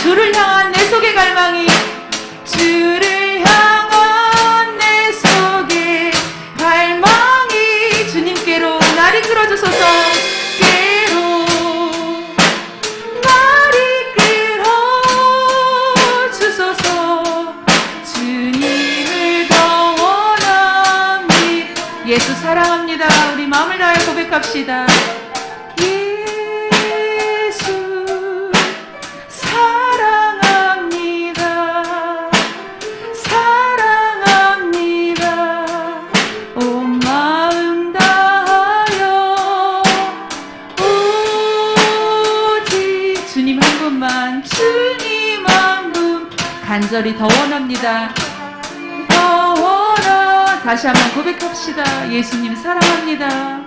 주를 향한 내 속의 갈망이, 주를 향한 내 속의 갈망이, 주님께로 날 이끌어주소서. 예수 사랑합니다. 우리 마음을 다해 고백합시다. 예수 사랑합니다. 사랑합니다. 온 마음 다하여 오직 주님 한 분만, 주님 한 분 간절히 더 원합니다. 더 원하. 다시 한번 고백합시다. 예수님 사랑합니다.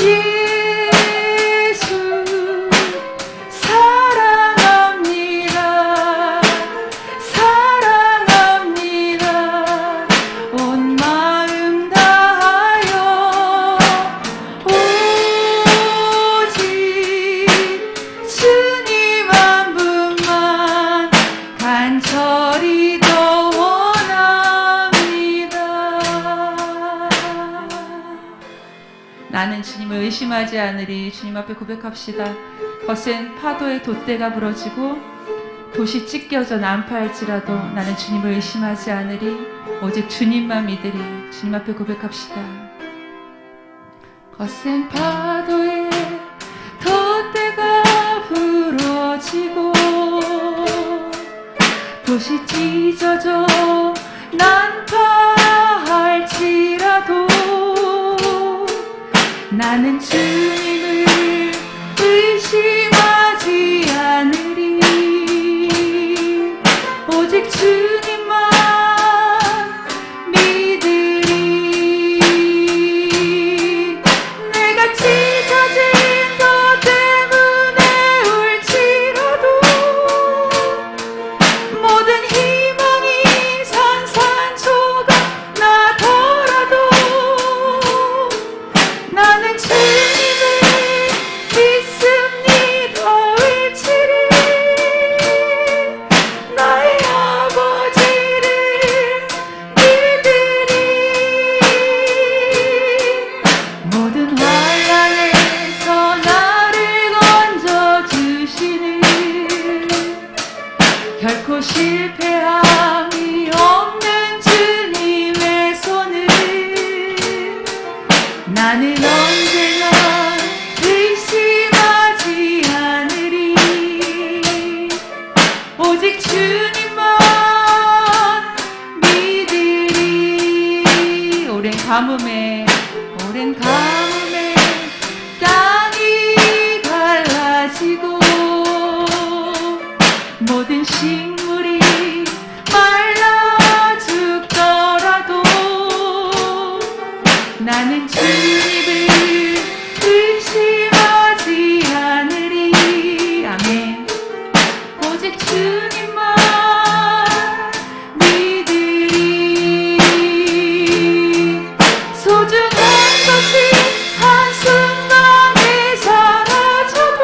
예수 사랑합니다. 사랑합니다. 온 마음 다하여 오직 주님 한 분만 간절히 더 나는 주님을 의심하지 않으리. 주님 앞에 고백합시다. 거센 파도에 돛대가 부러지고 돛이 찢겨져 난파할지라도 나는 주님을 의심하지 않으리. 오직 주님만 믿으리. 주님 앞에 고백합시다. 거센 파도에 돛대가 부러지고 돛이 찢어져 난파할지라도 나는 주님을 의심하지 않으리. 오직 주님만 믿으리. 내가 찢어진 것 때문에 울지라도 모든 희망이 산산조각 나더라도 나는 주님을 믿습니다. 외치리. 나의 아버지를 믿으리. 모든 환난에서 나를 건져주시는 결코 실패함이 없는 주님의 손을 나는 언제나 의심하지 않으리. 오직 주님만 믿으리. 오랜 가뭄에 땅이 갈라지고 모든 식물이 말라 죽더라도 나는 주님을 의심하지 않으리. 아멘. 오직 주님만 믿으리. 소중한 것이 한순간에 사라져도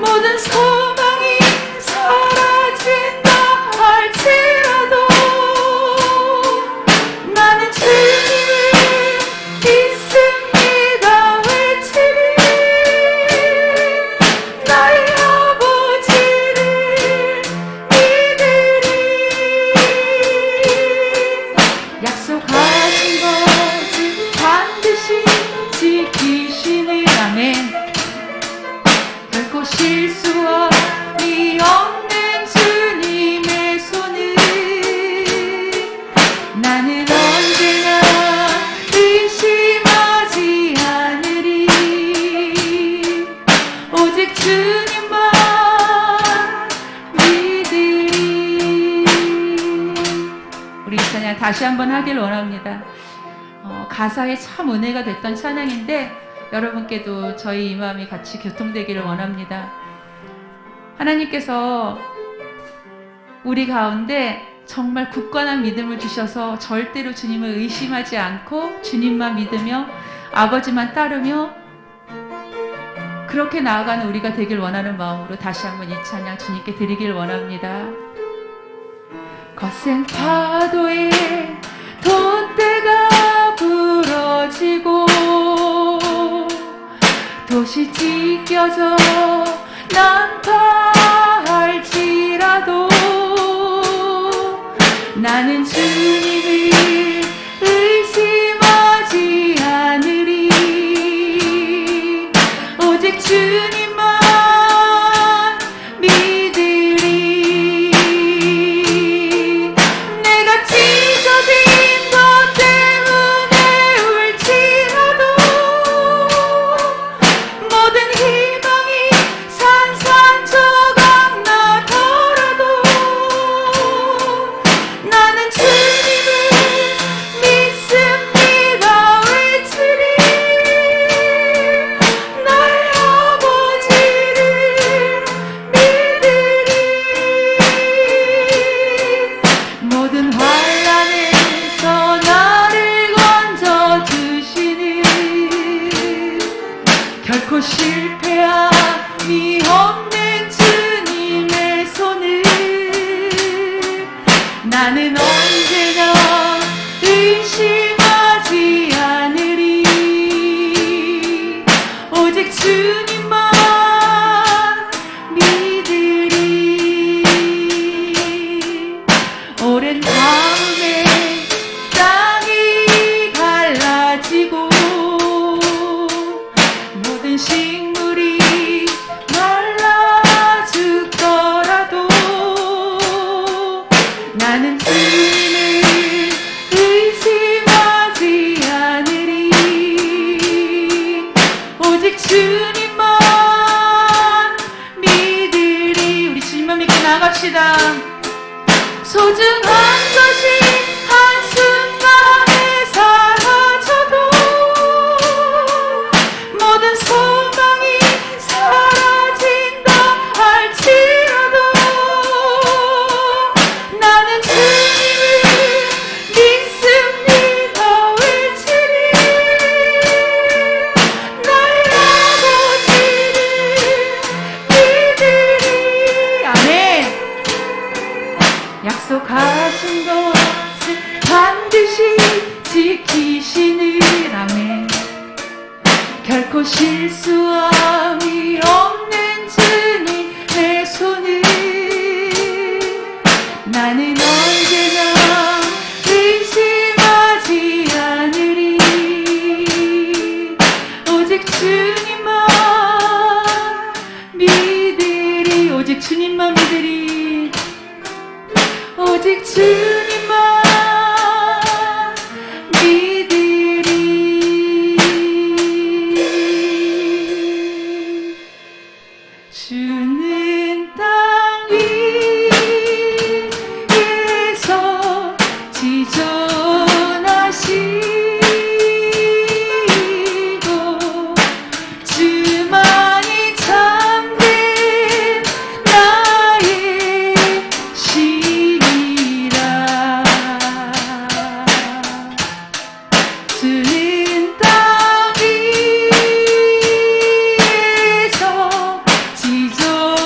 모든 소망이 사라진다 할지라도 나는 주님을 믿습니다. 외치리. 나의 아버지를 믿으리. 약속하신 것은 반드시 지키시는. 아멘. 결코 실수함이 없는 주님의 손을 나는 언제나 의심하지 않으리. 오직 주님만 믿으리. 우리 이 찬양 다시 한번 하길 원합니다. 가사에 참 은혜가 됐던 찬양인데 여러분께도 저희 이 마음이 같이 교통되기를 원합니다. 하나님께서 우리 가운데 정말 굳건한 믿음을 주셔서 절대로 주님을 의심하지 않고 주님만 믿으며 아버지만 따르며 그렇게 나아가는 우리가 되길 원하는 마음으로 다시 한번 이 찬양 주님께 드리길 원합니다. 거센 파도에 돛대가 부러지고 도시 찢겨져 난파할지라도 나는 주님을 의심하지 않으리. 오직 주님만 믿으리. 내가 찢어진 것 때문에 울지라도 모든 희망이 산산조각 나더라도 나는 주님을 믿습니다 외치리. 나의 아버지를 믿으리. 모든 환난에서 나를 건져주시는 결코 실패함이 없는 주님의 손을 나는 언제나 의심하지 않으리. 오직 주님만 믿으리. 오랜 다음에 땅이 갈라지고 모든 식물이 말라 죽더라도 나는 주님을 의심하지 않으리. 오직 주님만 믿으리. 우리 주님만 믿고 나갑시다. 소중한 것이 한순간에 사라져도 모든 소망이 사라진다 할지라도 나는 주님을 믿습니다 외치리. 나의 아버지를 믿으리. 아멘. 약속하신 것을 반드시 지키시는 아멘. 결코 실수함이 없는 주님의 손을 나는 언제나 의심하지 않으리. 오직 주님만 믿으리. 오직 주님만 믿으리. 오직 주님만 믿으리. 주는 땅 위에서 지존하시고 주만이 참된 나의 신이라. 주는 땅 위에서 지존하시고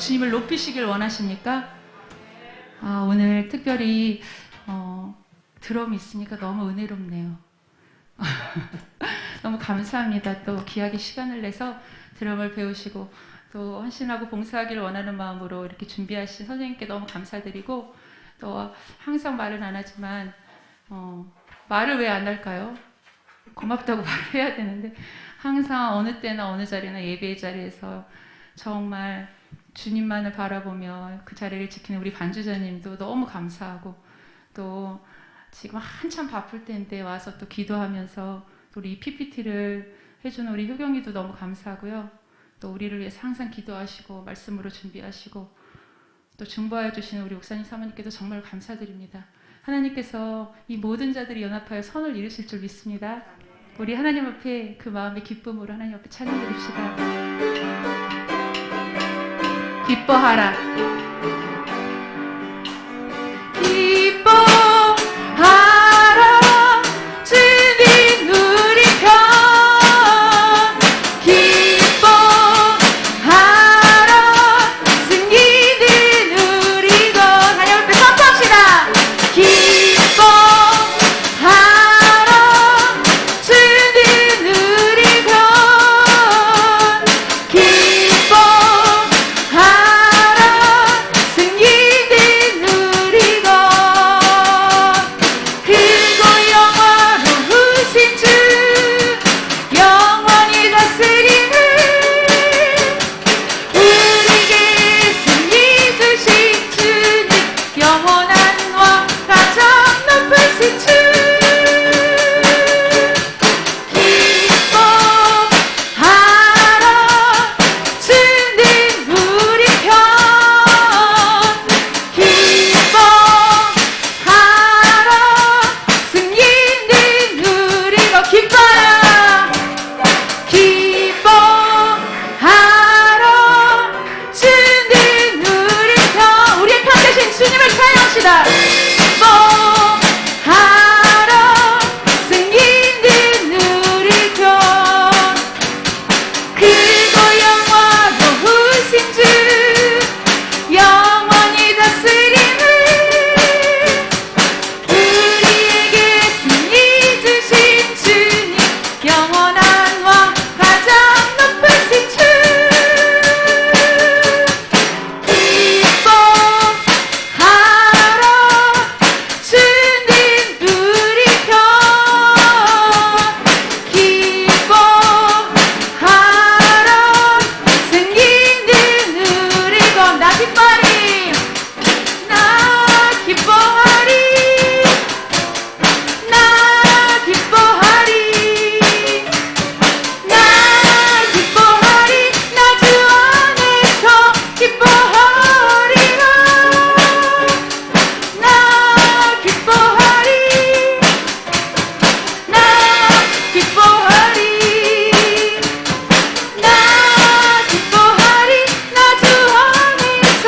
주님을 높이시길 원하십니까? 오늘 특별히 드럼이 있으니까 너무 은혜롭네요. 너무 감사합니다. 또 귀하게 시간을 내서 드럼을 배우시고 또 헌신하고 봉사하기를 원하는 마음으로 이렇게 준비하신 선생님께 너무 감사드리고, 또 항상 말은 안 하지만 말을 왜 안 할까요? 고맙다고 말을 해야 되는데, 항상 어느 때나 어느 자리나 예배의 자리에서 정말 주님만을 바라보며 그 자리를 지키는 우리 반주자님도 너무 감사하고, 또 지금 한참 바쁠 때인데 와서 또 기도하면서 우리 PPT를 해주는 우리 효경이도 너무 감사하고요. 또 우리를 위해서 항상 기도하시고 말씀으로 준비하시고 또 중보해 주시는 우리 목사님 사모님께도 정말 감사드립니다. 하나님께서 이 모든 자들이 연합하여 선을 이루실 줄 믿습니다. 우리 하나님 앞에 그 마음의 기쁨으로 하나님 앞에 찬양드립시다. 기뻐하라. 기뻐하라. 주님 우리 편. 기뻐하라. 승리는 우리 것. 하나님 앞에 선포합시다. 기뻐하라. 주는 우리 편. 기뻐하라. 승리는 우리 것. 크고 영화로우신 주 영원히 다스리는 우리에게 승리 주신 주님 영원한 왕 가장 높으신 주 기뻐하라. 주는 우리 편. 기뻐하라. 승리는 우리 것. 기뻐하라. 기뻐하라. 주는 우리 편. 우리의 편 대신 주님을 찬양합시다. 기뻐하라. 승리는 우리 편. 크고 영화로우신 주 영원히 다스리는 우리에게 승리 주신 주님 영원한 왕 가장 높으신 주 기뻐하라. 주는 우리 편. 기뻐하라. 승리는 우리 것. 나 기뻐하리. 나 기뻐하리. 나 기뻐하리. 나 기뻐하리. 나 주 안에서 기뻐하리라. 나 기뻐하리. 나 기뻐하리. 나 기뻐하리. 나 주 안에서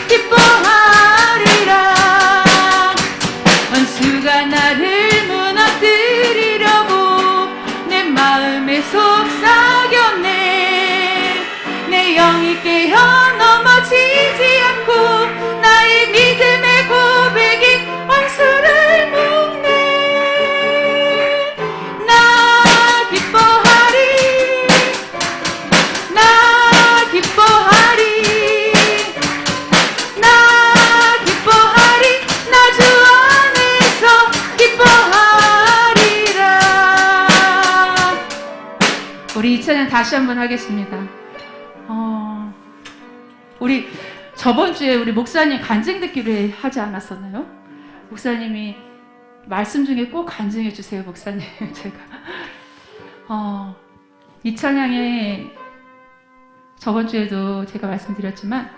기뻐하리라. 원수가 나를 무너뜨리려고 내 마음에 속삭였네. 내 영이 깨어 넘어지지 않고 나의 믿음의 고백이 원수를 묶네. 나 기뻐하리. 나 기뻐하리. 나 기뻐하리. 나 주 안에서 기뻐하리라. 우리 이 찬양 다시 한번 하겠습니다. 우리 저번 주에 우리 목사님 간증 듣기로 하지 않았었나요? 목사님이 말씀 중에 꼭 간증해 주세요, 목사님. 제가 이 찬양에 저번 주에도 제가 말씀드렸지만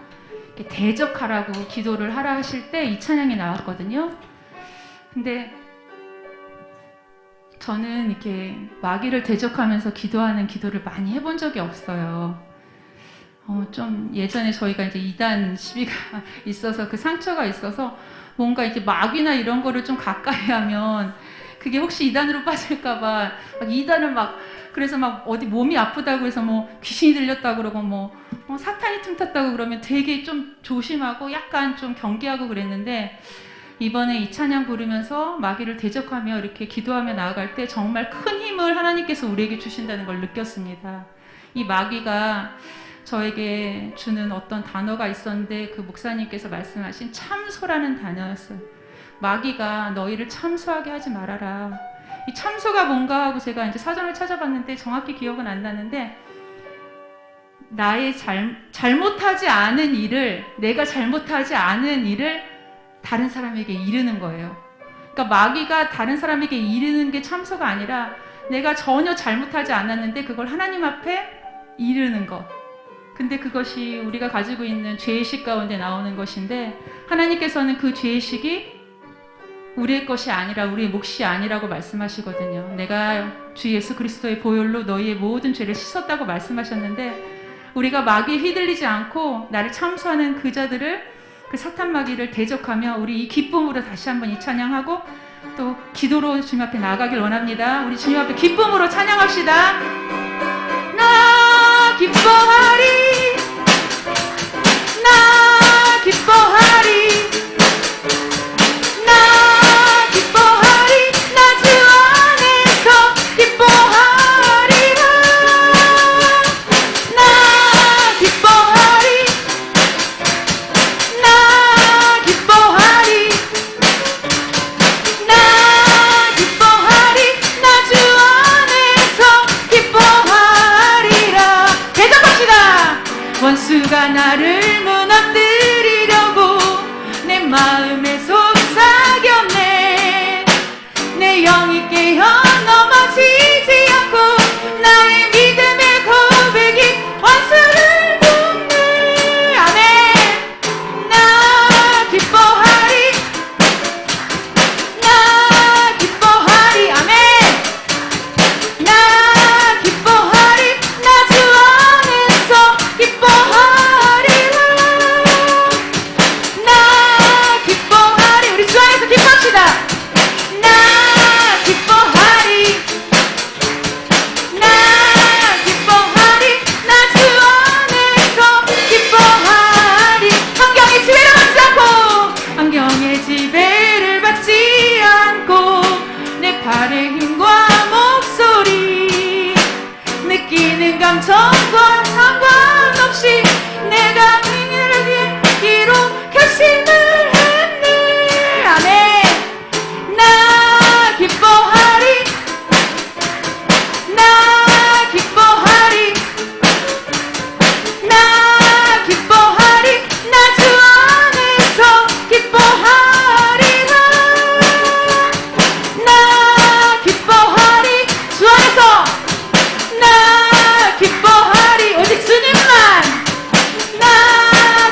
이렇게 대적하라고 기도를 하라 하실 때 이 찬양이 나왔거든요. 근데 저는 이렇게 마귀를 대적하면서 기도하는 기도를 많이 해본 적이 없어요. 좀 예전에 저희가 이제 이단 시비가 있어서 그 상처가 있어서 뭔가 이렇게 마귀나 이런 거를 좀 가까이 하면 그게 혹시 이단으로 빠질까봐 막 이단을 막 그래서 막 어디 몸이 아프다고 해서 뭐 귀신이 들렸다고 그러고 뭐 사탄이 틈탔다고 그러면 되게 좀 조심하고 약간 좀 경계하고 그랬는데, 이번에 이 찬양 부르면서 마귀를 대적하며 이렇게 기도하며 나아갈 때 정말 큰 힘을 하나님께서 우리에게 주신다는 걸 느꼈습니다. 이 마귀가 저에게 주는 어떤 단어가 있었는데, 그 목사님께서 말씀하신 참소라는 단어였어요. 마귀가 너희를 참소하게 하지 말아라. 이 참소가 뭔가 하고 제가 이제 사전을 찾아봤는데 정확히 기억은 안 나는데, 나의 잘못하지 않은 일을, 내가 잘못하지 않은 일을 다른 사람에게 이르는 거예요. 그러니까 마귀가 다른 사람에게 이르는 게 참소가 아니라 내가 전혀 잘못하지 않았는데 그걸 하나님 앞에 이르는 것. 근데 그것이 우리가 가지고 있는 죄의식 가운데 나오는 것인데, 하나님께서는 그 죄의식이 우리의 것이 아니라 우리의 몫이 아니라고 말씀하시거든요. 내가 주 예수 그리스도의 보혈로 너희의 모든 죄를 씻었다고 말씀하셨는데, 우리가 마귀에 휘둘리지 않고 나를 참소하는 그 자들을, 그 사탄 마귀를 대적하며 우리 이 기쁨으로 다시 한번 이 찬양하고 또 기도로 주님 앞에 나아가길 원합니다. 우리 주님 앞에 기쁨으로 찬양합시다. 나 기뻐하리, 나 기뻐하리, 나 기뻐하리, 나 주 안에서 기뻐하리라. 나 기뻐하리, 나 기뻐하리, 나 기뻐하리, 나 주 안에서 기뻐하리라. 대답합시다. 원수가 나를 무너뜨리려고 내 마음에 속삭였네. 내 영이 깨어 넘어지지 않고 나의 믿음의 고백이 원수를 돕네. 아멘. 나 기뻐하리, 나 기뻐하리. 아멘. 나 기뻐하리, 나 주 안에서 기뻐하리라. 나 기뻐하리. 우리 주 안에서 기뻐합시다. 나 기뻐하리, 나 기뻐하리, 나 주 안에서 기뻐하리. 환경의 지배를 받지 않고, 환경의 지배를 받지 않고 내 발의 힘과 목소리, 느끼는 감정과 상관없이 내가 능력을 위로 결심을 했네. 아멘. 나 기뻐하리, 나 기뻐하리, 나 기뻐하리, 나 주 안에서 기뻐하리라. 나 기뻐하리, 주 안에서 나 기뻐하리, 오직 주님만. 나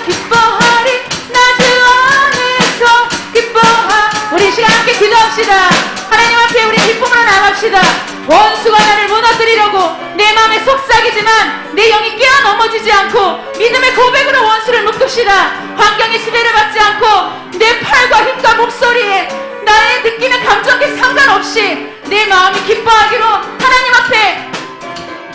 기뻐하리, 나 주 안에서 기뻐하. 우리 이 시간 함께 기도합시다. 하나님 앞에 우리 기쁨으로 나갑시다. 원수가 나를 무너뜨리려고 내 마음에 속삭이지만 내 영이 깨어 넘어지지 않고 믿음의 고백으로 원수를 묶읍시다. 환경의 지배를 받지 않고 내 팔과 힘과 목소리에 나의 느끼는 감정에 상관없이 내 마음이 기뻐하기로 하나님 앞에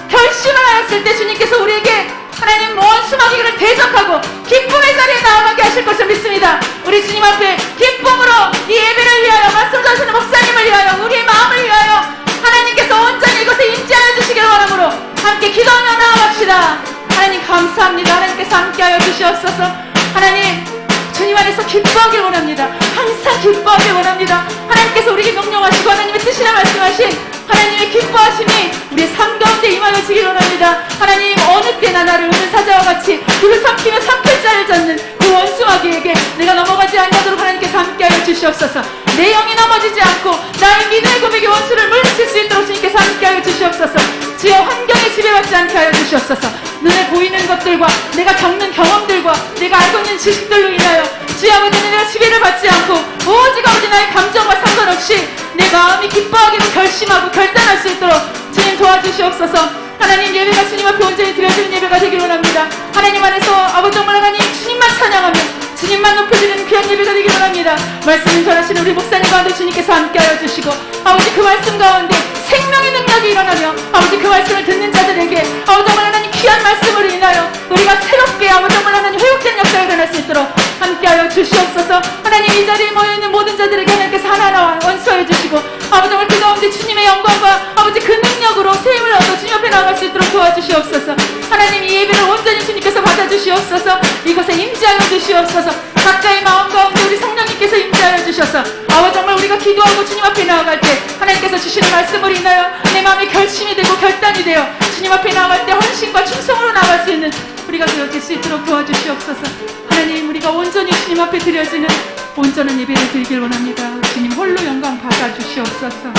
결심을 하였을 때 주님께서 우리에게 하나님 원수 마귀를 대적하고 기쁨의 자리에 나아가게 하실 것을 믿습니다. 우리 주님 앞에 기쁨으로 이 예배를 위하여, 말씀하시는 목사님을 위하여, 우리의 마음을 위하여 하나님께서 온전히 이곳에 임재하여 주시기를 원함으로 함께 기도하며 나아갑시다. 하나님 감사합니다. 하나님께서 함께하여 주시옵소서. 하나님 주님 안에서 기뻐하길 원합니다. 항상 기뻐하길 원합니다. 하나님께서 우리에게 명령하시고 하나님의 뜻이나 말씀하신 하나님의 기뻐하심이 우리의 삶 가운데 임하여지길 원합니다. 하나님 어느 때나 나를 오는 사자와 같이 불을 삼키며 삼킬자를 잡는 그 원수 마귀에게 내가 넘어가지 않도록 하나님께서 함께하여 주시옵소서. 내 영이 넘어지지 않고 나의 믿음의 고백이 원수를 물리칠 수 있도록 주님께서 함께하여 주시옵소서. 주여 환경에 지배받지 않게 하여 주시옵소서. 눈에 보이는 것들과 내가 겪는 경험들과 내가 알고 있는 지식들로 인하여 주여 아버지 내가 지배를 받지 않고 오직 아버지 나의 감정과 상관없이 내 마음이 기뻐하기로 결심하고 결단할 수 있도록 주님 도와주시옵소서. 하나님 예배가 주님 앞에 온전히 드려지는 예배가 되길 원합니다. 하나님 안에서 아버지 정말 하나님 주님만 찬양하며 주님만 높여드리는 귀한 예배가 되기를 원합니다. 말씀을 전하시는 우리 목사님 가운데 주님께서 함께하여 주시고 아버지 그 말씀 가운데 생명의 능력이 일어나며 아버지 그 말씀을 듣는 자들에게 아버지 정말 하나님 귀한 말씀으로 인하여 우리가 새롭게 아버지 정말 하나님 회복된 역사가 일어날 수 있도록 함께하여 주시옵소서. 하나님 이 자리에 모여있는 모든 자들에게 하나님께서 하나하나 원수해 주시고 아버지 정말 그 가운데 주님의 영광과 아버지 그 능력으로 세임을 얻어 주님 앞에 나아갈 수 있도록 도와주시옵소서. 하나님 이 예배를 온전히 주님께서 받아주시옵소서. 이곳에 임재하여 주시옵소서. 각자의 마음 가운데 우리 성령님께서 임재하여 주셔서 아버지 정말 우리가 기도하고 주님 앞에 나아갈 때 하나님께서 주시는 말씀을 인하여 내 마음이 결심이 되고 결단이 되어 주님 앞에 나아갈 때 헌신과 충성으로 나아갈 수 있는 우리가 되어질 수 있도록 도와주시옵소서. 하나님 우리가 온전히 주님 앞에 드려지는 온전한 예배를 드리길 원합니다. 주님 홀로 영광 받아주시옵소서.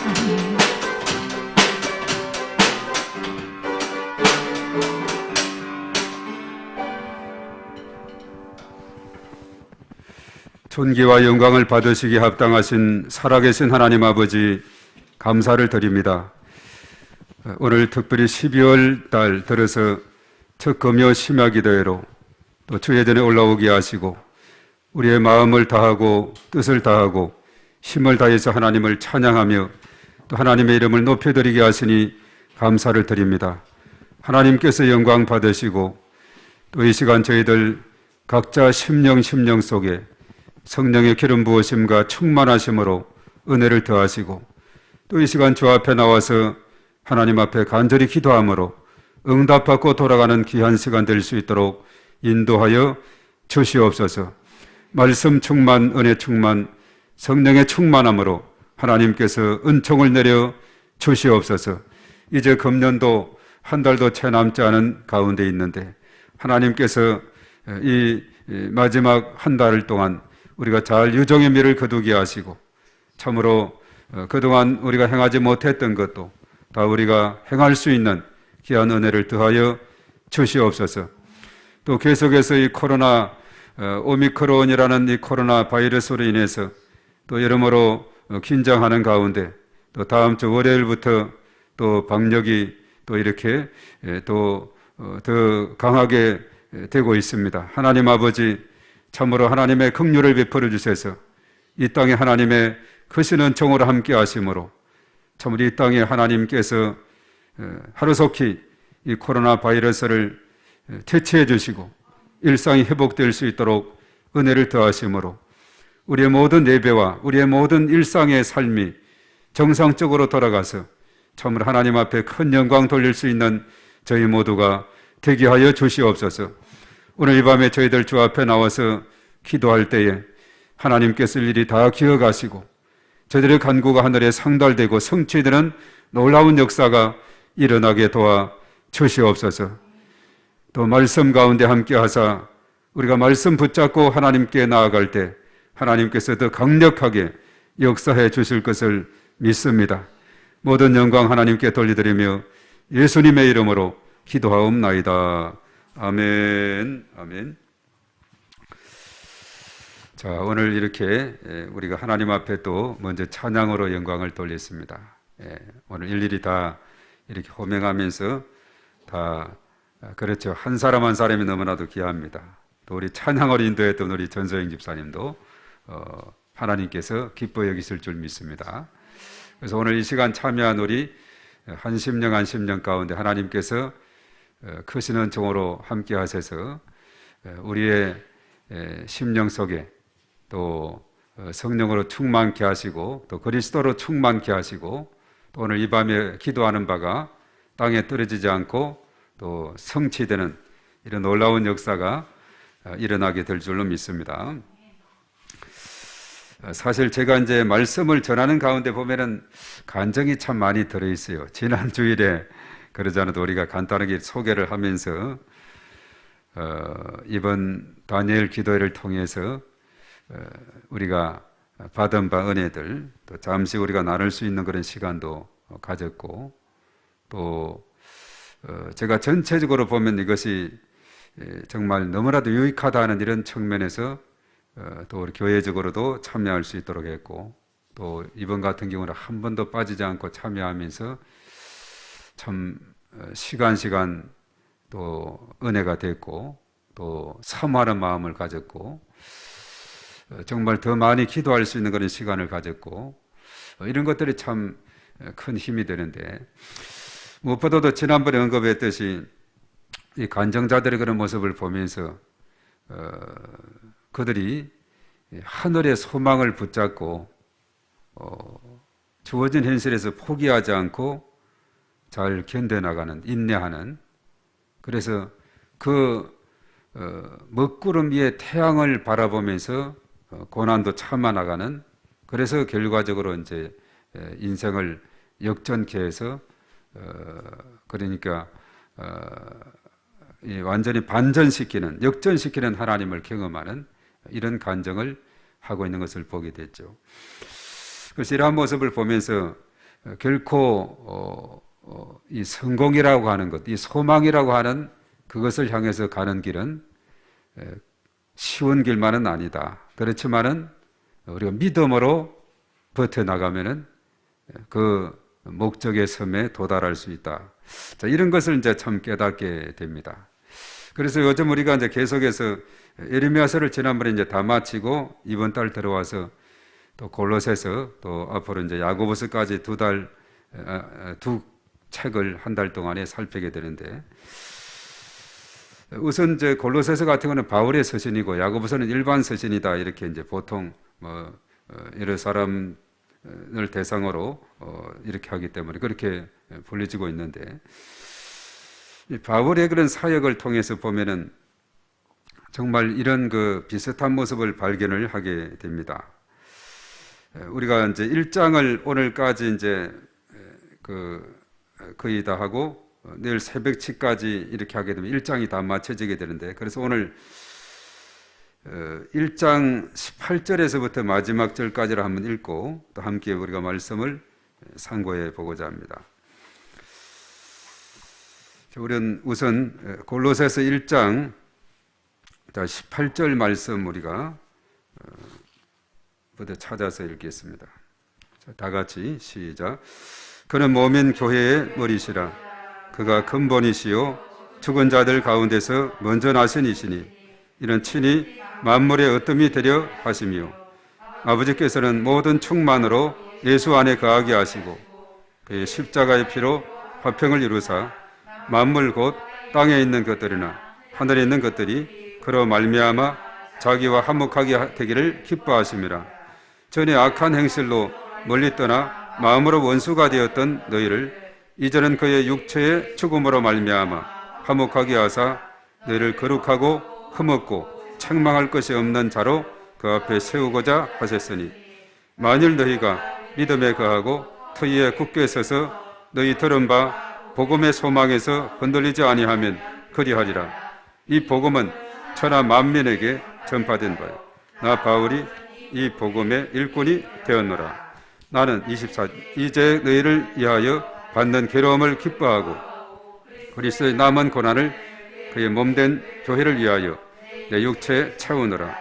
아멘. 존귀와 영광을 받으시기에 합당하신 살아계신 하나님 아버지 감사를 드립니다. 오늘 특별히 12월 달 들어서 첫 금요 심야기도회로 또 주의 전에 올라오게 하시고 우리의 마음을 다하고 뜻을 다하고 힘을 다해서 하나님을 찬양하며 또 하나님의 이름을 높여드리게 하시니 감사를 드립니다. 하나님께서 영광 받으시고 또 이 시간 저희들 각자 심령 속에 성령의 기름 부으심과 충만하심으로 은혜를 더하시고 또 이 시간 주 앞에 나와서 하나님 앞에 간절히 기도함으로 응답받고 돌아가는 귀한 시간 될 수 있도록 인도하여 주시옵소서. 말씀 충만, 은혜 충만, 성령의 충만함으로 하나님께서 은총을 내려 주시옵소서. 이제 금년도 한 달도 채 남지 않은 가운데 있는데 하나님께서 이 마지막 한 달 동안 우리가 잘 유종의 미를 거두게 하시고 참으로 그동안 우리가 행하지 못했던 것도 다 우리가 행할 수 있는 귀한 은혜를 더하여 주시옵소서. 또 계속해서 이 코로나 오미크론이라는 이 코로나 바이러스로 인해서 또 여러모로 긴장하는 가운데 또 다음 주 월요일부터 또 방역이 또 이렇게 또 더 강하게 되고 있습니다. 하나님 아버지 참으로 하나님의 긍휼을 베풀어 주셔서 이 땅에 하나님의 크신 은총으로 함께 하심으로 참으로 이 땅에 하나님께서 하루속히 이 코로나 바이러스를 퇴치해 주시고 일상이 회복될 수 있도록 은혜를 더하심으로 우리의 모든 예배와 우리의 모든 일상의 삶이 정상적으로 돌아가서 참으로 하나님 앞에 큰 영광 돌릴 수 있는 저희 모두가 되게 하여 주시옵소서. 오늘 이 밤에 저희들 주 앞에 나와서 기도할 때에 하나님께서 일일이 다 기억하시고 저희들의 간구가 하늘에 상달되고 성취되는 놀라운 역사가 일어나게 도와 주시옵소서. 또 말씀 가운데 함께 하사 우리가 말씀 붙잡고 하나님께 나아갈 때 하나님께서 더 강력하게 역사해 주실 것을 믿습니다. 모든 영광 하나님께 돌려드리며 예수님의 이름으로 기도하옵나이다. 아멘. 아멘. 자, 오늘 이렇게 우리가 하나님 앞에 또 먼저 찬양으로 영광을 돌렸습니다. 오늘 일일이 다 이렇게 호명하면서 다 그렇죠. 한 사람 한 사람이 너무나도 귀합니다. 또 우리 찬양을 인도했던 우리 전소영 집사님도 하나님께서 기뻐 여기실 줄 믿습니다. 그래서 오늘 이 시간 참여한 우리 한 심령 가운데 하나님께서 크신 은총으로 함께 하셔서 우리의 심령 속에 또 성령으로 충만케 하시고 또 그리스도로 충만케 하시고 또 오늘 이 밤에 기도하는 바가 땅에 떨어지지 않고 또 성취되는 이런 놀라운 역사가 일어나게 될 줄로 믿습니다. 사실 제가 이제 말씀을 전하는 가운데 보면은 간증이 참 많이 들어있어요. 지난 주일에 그러지 않아도 우리가 간단하게 소개를 하면서 이번 다니엘 기도회를 통해서 우리가 받은 바 은혜들 또 잠시 우리가 나눌 수 있는 그런 시간도 가졌고 또 제가 전체적으로 보면 이것이 정말 너무나도 유익하다는 이런 측면에서 또 우리 교회적으로도 참여할 수 있도록 했고 또 이번 같은 경우는 한 번도 빠지지 않고 참여하면서 참 시간 또 은혜가 됐고 또 사모하는 마음을 가졌고 정말 더 많이 기도할 수 있는 그런 시간을 가졌고 이런 것들이 참 큰 힘이 되는데 무엇보다도 지난번에 언급했듯이 이 간증자들의 그런 모습을 보면서 그들이 하늘의 소망을 붙잡고 주어진 현실에서 포기하지 않고 잘 견뎌나가는, 인내하는, 그래서 그 먹구름 위에 태양을 바라보면서 고난도 참아 나가는, 그래서 결과적으로 이제 인생을 역전케 해서 그러니까 완전히 반전시키는, 역전시키는 하나님을 경험하는 이런 간증을 하고 있는 것을 보게 됐죠. 그래서 이러한 모습을 보면서 결코 이 성공이라고 하는 것, 이 소망이라고 하는 그것을 향해서 가는 길은 쉬운 길만은 아니다. 그렇지만은 우리가 믿음으로 버텨나가면은 그 목적의 섬에 도달할 수 있다. 자, 이런 것을 이제 참 깨닫게 됩니다. 그래서 요즘 우리가 이제 계속해서 예레미야서를 지난번에 이제 다 마치고 이번 달 들어와서 또 골로새서 또 앞으로 이제 야고보서까지 두 책을 한 달 동안에 살피게 되는데 우선 이제 골로새서 같은 경우는 바울의 서신이고 야고보서는 일반 서신이다 이렇게 이제 보통 여러 사람을 대상으로 이렇게 하기 때문에 그렇게 불려지고 있는데 바울의 그런 사역을 통해서 보면은 정말 이런 그 비슷한 모습을 발견을 하게 됩니다. 우리가 이제 1장을 오늘까지 이제 거의 다 하고 내일 새벽치까지 이렇게 하게 되면 1장이 다 맞춰지게 되는데 그래서 오늘 1장 18절에서부터 마지막 절까지를 한번 읽고 또 함께 우리가 말씀을 상고해 보고자 합니다. 우리는 우선 골로새서 1장 18절 말씀 우리가 부터 찾아서 읽겠습니다. 다 같이 시작. 그는 몸인 교회의 머리시라. 그가 근본이시요 죽은 자들 가운데서 먼저 나신 이시니 이는 친히 만물의 어뜸이 되려 하시며 아버지께서는 모든 충만으로 예수 안에 거하게 하시고 그의 십자가의 피로 화평을 이루사 만물 곧 땅에 있는 것들이나 하늘에 있는 것들이 그로 말미암아 자기와 화목하게 되기를 기뻐하심이라. 전에 악한 행실로 멀리 떠나 마음으로 원수가 되었던 너희를 이제는 그의 육체의 죽음으로 말미암아 화목하게 하사 너희를 거룩하고 흠없고 책망할 것이 없는 자로 그 앞에 세우고자 하셨으니 만일 너희가 믿음에 거하고 터위에 굳게 서서 너희 들은 바 복음의 소망에서 흔들리지 아니하면 그리하리라. 이 복음은 천하 만민에게 전파된 바요 나 바울이 이 복음의 일꾼이 되었노라. 나는 24 이제 너희를 위하여 받는 괴로움을 기뻐하고 그리스도의 남은 고난을 그의 몸된 교회를 위하여 내 육체에 채우노라.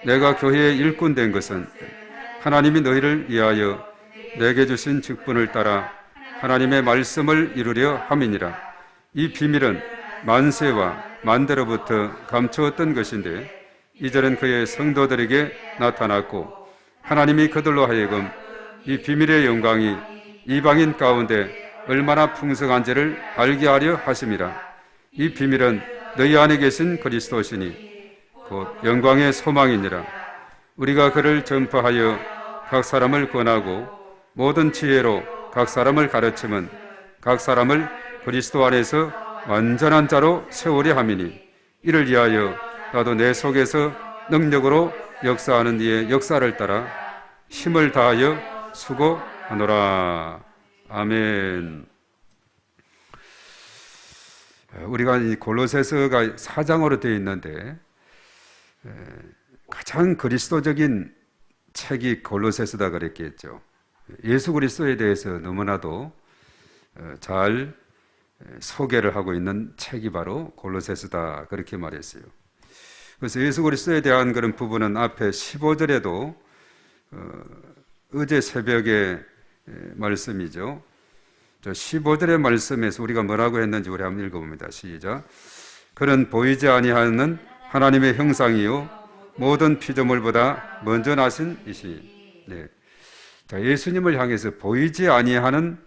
내가 교회의 일꾼 된 것은 하나님이 너희를 위하여 내게 주신 직분을 따라 하나님의 말씀을 이루려 함이니라. 이 비밀은 만세와 만대로부터 감추었던 것인데 이제는 그의 성도들에게 나타났고 하나님이 그들로 하여금 이 비밀의 영광이 이방인 가운데 얼마나 풍성한지를 알게 하려 하심이라. 이 비밀은 너희 안에 계신 그리스도시니 곧 영광의 소망이니라. 우리가 그를 전파하여 각 사람을 권하고 모든 지혜로 각 사람을 가르치면 각 사람을 그리스도 안에서 완전한 자로 세우려 함이니 이를 위하여 나도 내 속에서 능력으로 역사하는 이의 역사를 따라 힘을 다하여 수고하노라. 아멘. 우리가 이 골로새서가 4장으로 되어 있는데 가장 그리스도적인 책이 골로새서다 그랬겠죠. 예수 그리스도에 대해서 너무나도 잘 소개를 하고 있는 책이 바로 골로새서다 그렇게 말했어요. 그래서 예수 그리스도에 대한 그런 부분은 앞에 15절에도 어제 새벽의 말씀이죠. 15절의 말씀에서 우리가 뭐라고 했는지 우리 한번 읽어봅니다. 시작. 그는 보이지 아니하는 하나님의 형상이요 모든 피조물보다 먼저 나신 이시니. 네. 자, 예수님을 향해서 보이지 아니하는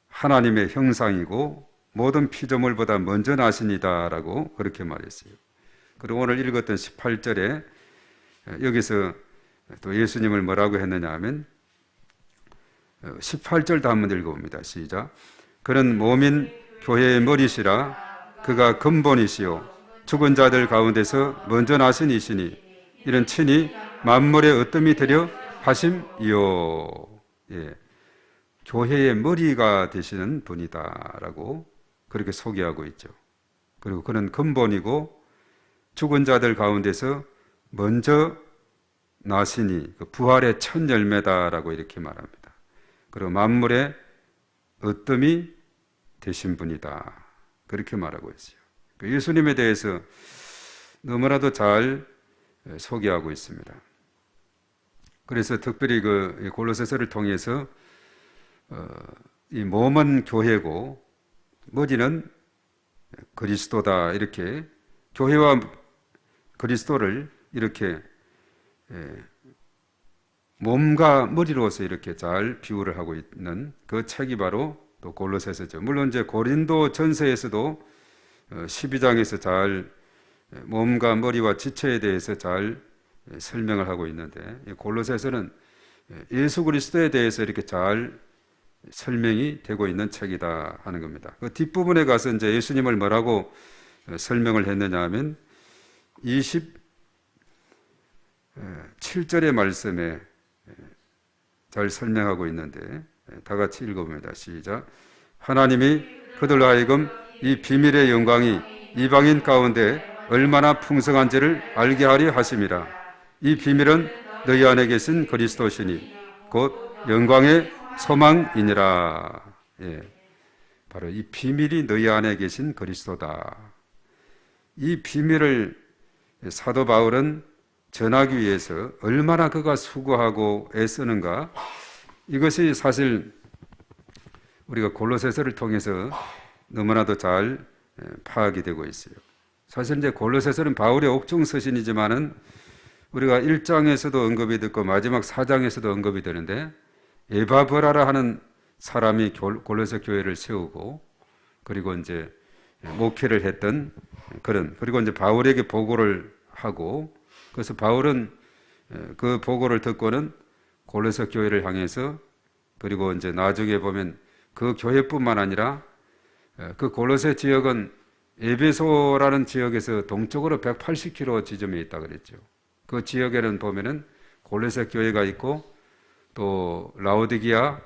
하나님의 형상이고 모든 피조물보다 먼저 나신이다라고 그렇게 말했어요. 그리고 오늘 읽었던 18절에 여기서 또 예수님을 뭐라고 했느냐 하면 18절도 한번 읽어봅니다. 시작. 그는 몸인 교회의 머리시라. 그가 근본이시요 죽은 자들 가운데서 먼저 나신 이시니 이는 친히 만물의 으뜸이 되려 하심이요. 예. 교회의 머리가 되시는 분이다라고 그렇게 소개하고 있죠. 그리고 그는 근본이고 죽은 자들 가운데서 먼저 나시니 그 부활의 첫 열매다라고 이렇게 말합니다. 그리고 만물의 으뜸이 되신 분이다. 그렇게 말하고 있어요. 예수님에 대해서 너무나도 잘 소개하고 있습니다. 그래서 특별히 그 골로새서를 통해서 이 몸은 교회고 머리는 그리스도다 이렇게 교회와 그리스도를 이렇게 몸과 머리로서 이렇게 잘 비유를 하고 있는 그 책이 바로 또 골로새서죠. 물론 이제 고린도 전서에서도 12장에서 잘 몸과 머리와 지체에 대해서 잘 설명을 하고 있는데 골로새서는 예수 그리스도에 대해서 이렇게 잘 설명이 되고 있는 책이다 하는 겁니다. 그 뒷부분에 가서 이제 예수님을 뭐라고 설명을 했느냐 하면 27절의 말씀에 잘 설명하고 있는데 다 같이 읽어봅니다. 시작. 하나님이 그들로 하여금 이 비밀의 영광이 이방인 가운데 얼마나 풍성한지를 알게 하려 하심이라. 이 비밀은 너희 안에 계신 그리스도시니 곧 영광의 소망이니라. 예. 바로 이 비밀이 너희 안에 계신 그리스도다. 이 비밀을 사도 바울은 전하기 위해서 얼마나 그가 수고하고 애쓰는가. 이것이 사실 우리가 골로새서를 통해서 너무나도 잘 파악이 되고 있어요. 사실 이제 골로새서는 바울의 옥중 서신이지만은 우리가 1장에서도 언급이 됐고 마지막 4장에서도 언급이 되는데 에바브라라 하는 사람이 골로새 교회를 세우고 그리고 이제 목회를 했던 그리고 이제 바울에게 보고를 하고 그래서 바울은 그 보고를 듣고는 골로새 교회를 향해서 그리고 이제 나중에 보면 그 교회뿐만 아니라 그 골로새 지역은 에베소라는 지역에서 동쪽으로 180km 지점에 있다 그랬죠. 그 지역에는 보면은 골로새 교회가 있고 또 라오디기아,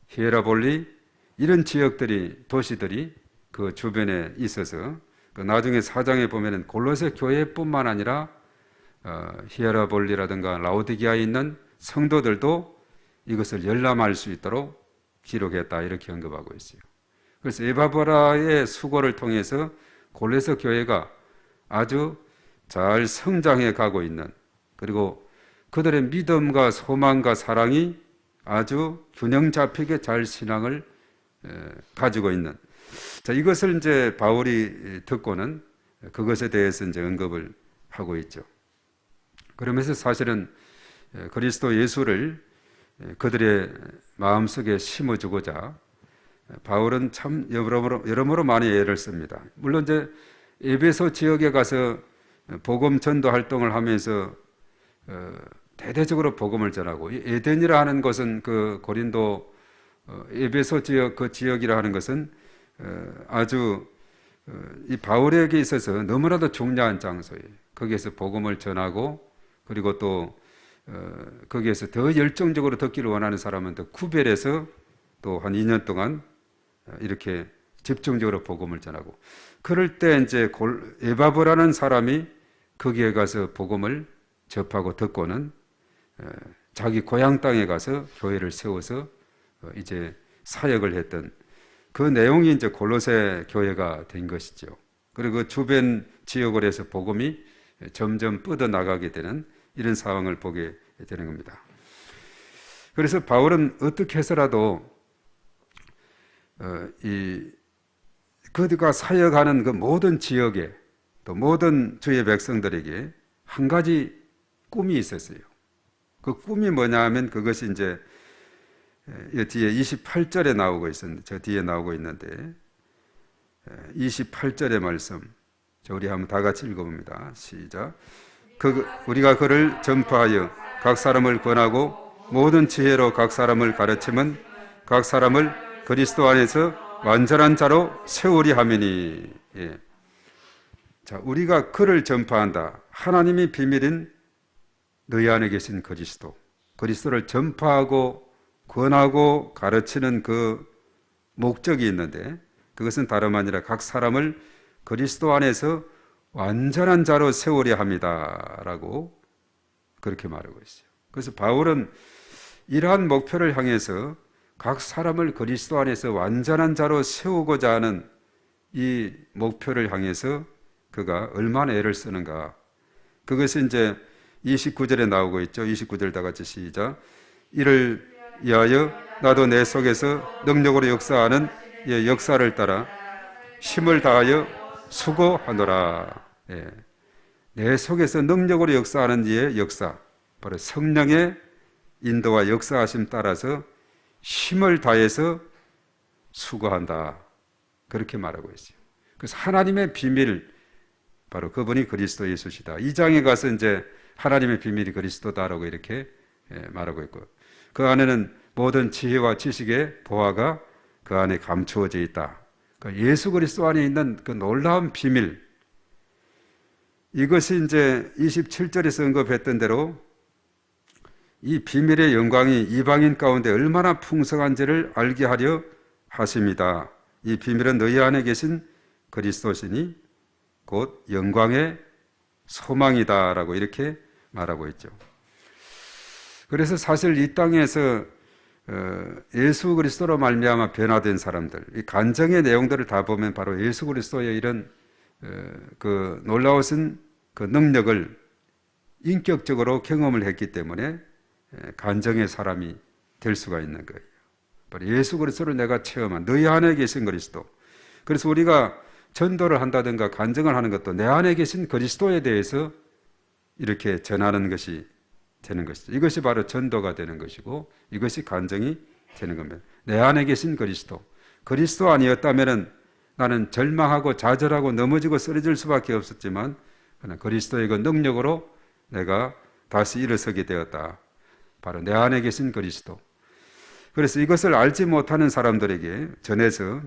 히에라볼리 이런 지역들이 도시들이 그 주변에 있어서 그 나중에 4장에 보면은 골로새 교회뿐만 아니라 히에라볼리라든가 라오디기아에 있는 성도들도 이것을 열람할 수 있도록 기록했다 이렇게 언급하고 있어요. 그래서 에바브라의 수고를 통해서 골로새 교회가 아주 잘 성장해 가고 있는 그리고 그들의 믿음과 소망과 사랑이 아주 균형 잡히게 잘 신앙을 가지고 있는 자, 이것을 이제 바울이 듣고는 그것에 대해서 이제 언급을 하고 있죠. 그러면서 사실은 그리스도 예수를 그들의 마음속에 심어주고자 바울은 참 여러모로 많이 애를 씁니다. 물론 이제 에베소 지역에 가서 복음 전도 활동을 하면서 대대적으로 복음을 전하고 에덴이라 하는 것은 그 고린도 에베소 지역 그 지역이라 하는 것은 아주 이 바울에게 있어서 너무나도 중요한 장소예요. 거기에서 복음을 전하고 그리고 또 거기에서 더 열정적으로 듣기를 원하는 사람은 더 구별해서 또 한 2년 동안 이렇게 집중적으로 복음을 전하고 그럴 때 이제 에바브라는 사람이 거기에 가서 복음을 접하고 듣고는 자기 고향 땅에 가서 교회를 세워서 이제 사역을 했던 그 내용이 이제 골로새 교회가 된 것이죠. 그리고 그 주변 지역을 해서 복음이 점점 뻗어나가게 되는 이런 상황을 보게 되는 겁니다. 그래서 바울은 어떻게 해서라도 그가 사역하는 그 모든 지역에 또 모든 주의 백성들에게 한 가지 꿈이 있었어요. 그 꿈이 뭐냐 하면 그것이 이제 이 뒤에 28절에 나오고 있었는데, 저 뒤에 나오고 있는데 28절의 말씀, 우리 한번 다 같이 읽어봅니다. 시작. 우리가 그를 전파하여 각 사람을 권하고 모든 지혜로 각 사람을 가르치면 각 사람을 그리스도 안에서 완전한 자로 세우리 하미니. 예. 자, 우리가 그를 전파한다. 하나님의 비밀인 너희 안에 계신 그리스도, 그리스도를 전파하고 권하고 가르치는 그 목적이 있는데, 그것은 다름 아니라 각 사람을 그리스도 안에서 완전한 자로 세우려 합니다라고 그렇게 말하고 있어요. 그래서 바울은 이러한 목표를 향해서 각 사람을 그리스도 안에서 완전한 자로 세우고자 하는 이 목표를 향해서 그가 얼마나 애를 쓰는가. 그것이 이제 29절에 나오고 있죠. 29절 다 같이 시작. 이를 위하여 나도 내 속에서 능력으로 역사하는 예, 역사를 따라 힘을 다하여 수고하노라. 예. 내 속에서 능력으로 역사하는 이의 역사, 바로 성령의 인도와 역사하심 따라서 힘을 다해서 수고한다. 그렇게 말하고 있어요. 그래서 하나님의 비밀, 바로 그분이 그리스도 예수시다. 2장에 가서 이제 하나님의 비밀이 그리스도다라고 이렇게 말하고 있고, 그 안에는 모든 지혜와 지식의 보화가 그 안에 감추어져 있다. 그러니까 예수 그리스도 안에 있는 그 놀라운 비밀, 이것이 이제 27절에서 언급했던 대로 이 비밀의 영광이 이방인 가운데 얼마나 풍성한지를 알게 하려 하십니다. 이 비밀은 너희 안에 계신 그리스도시니 곧 영광의 소망이다라고 이렇게 말하고 있죠. 그래서 사실 이 땅에서 예수 그리스도로 말미암아 변화된 사람들, 이 간증의 내용들을 다 보면 바로 예수 그리스도의 이런 그 놀라우신 그 능력을 인격적으로 경험을 했기 때문에 간증의 사람이 될 수가 있는 거예요. 바로 예수 그리스도를 내가 체험한 너희 안에 계신 그리스도. 그래서 우리가 전도를 한다든가 간증을 하는 것도 내 안에 계신 그리스도에 대해서 이렇게 전하는 것이 되는 것이죠. 이것이 바로 전도가 되는 것이고 이것이 간증이 되는 겁니다. 내 안에 계신 그리스도. 그리스도 아니었다면 나는 절망하고 좌절하고 넘어지고 쓰러질 수밖에 없었지만 그러나 그리스도의 그 능력으로 내가 다시 일어서게 되었다. 바로 내 안에 계신 그리스도. 그래서 이것을 알지 못하는 사람들에게 전해서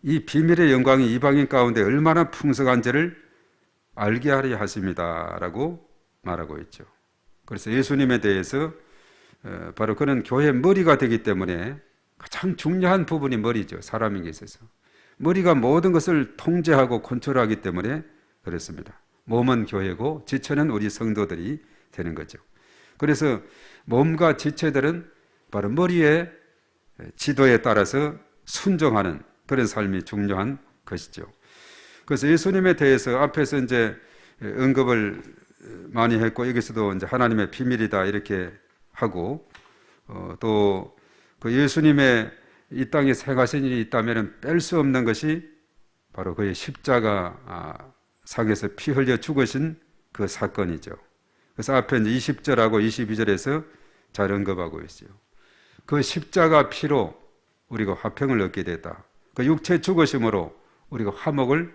이 비밀의 영광이 이방인 가운데 얼마나 풍성한지를 알게 하려 하십니다라고 말하고 있죠. 그래서 예수님에 대해서 바로 그는 교회의 머리가 되기 때문에 가장 중요한 부분이 머리죠. 사람에게 있어서 머리가 모든 것을 통제하고 컨트롤하기 때문에 그렇습니다. 몸은 교회고 지체는 우리 성도들이 되는 거죠. 그래서 몸과 지체들은 바로 머리의 지도에 따라서 순종하는 그런 삶이 중요한 것이죠. 그래서 예수님에 대해서 앞에서 이제 언급을 많이 했고 여기서도 이제 하나님의 비밀이다 이렇게 하고 또 그 예수님의 이 땅에 행하신 일이 있다면 뺄 수 없는 것이 바로 그의 십자가 상에서 피 흘려 죽으신 그 사건이죠. 그래서 앞에 이제 20절하고 22절에서 잘 언급하고 있어요. 그 십자가 피로 우리가 화평을 얻게 됐다. 그 육체 죽으심으로 우리가 화목을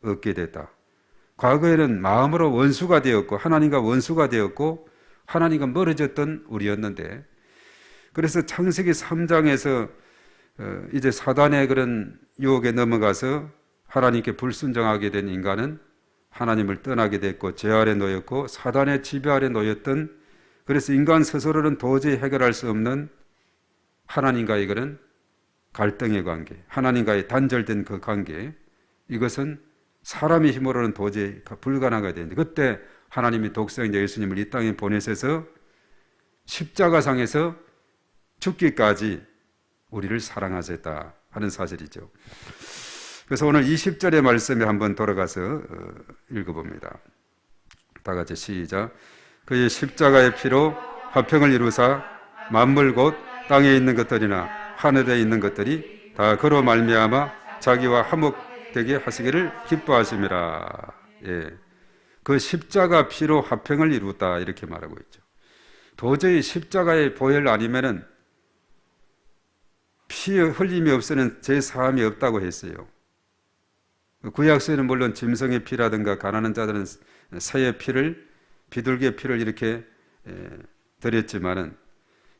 얻게 됐다. 과거에는 마음으로 원수가 되었고 하나님과 원수가 되었고 하나님과 멀어졌던 우리였는데, 그래서 창세기 3장에서 이제 사단의 그런 유혹에 넘어가서 하나님께 불순종하게 된 인간은 하나님을 떠나게 됐고 죄 아래 놓였고 사단의 지배 아래 놓였던, 그래서 인간 스스로는 도저히 해결할 수 없는 하나님과의 그런 갈등의 관계, 하나님과의 단절된 그 관계, 이것은 사람의 힘으로는 도저히 불가능하게 되는데 그때 하나님이 독생자 예수님을 이 땅에 보내셔서 십자가상에서 죽기까지 우리를 사랑하셨다 하는 사실이죠. 그래서 오늘 20절의 말씀에 한번 돌아가서 읽어봅니다. 다 같이 시작. 그의 십자가의 피로 화평을 이루사 만물 곧 땅에 있는 것들이나 하늘에 있는 것들이 다 그로 말미암아 자기와 되게 하시기를 기뻐하심이라. 예. 그 십자가 피로 화평을 이루었다 이렇게 말하고 있죠. 도저히 십자가의 보혈 아니면은 피 흘림이 없으면 제 사함이 없다고 했어요. 구약서에는 물론 짐승의 피라든가 가난한 자들은 새의 피를, 비둘기의 피를 이렇게 드렸지만은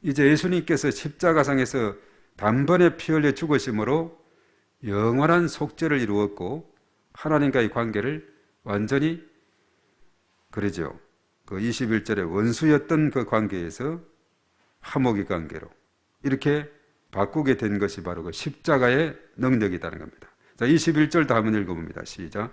이제 예수님께서 십자가상에서 단번에 피 흘려 죽으심으로 영원한 속죄를 이루었고 하나님과의 관계를 완전히 그러죠. 그 21절에 원수였던 그 관계에서 화목의 관계로 이렇게 바꾸게 된 것이 바로 그 십자가의 능력이라는 겁니다. 자, 21절도 한번 읽어봅니다. 시작.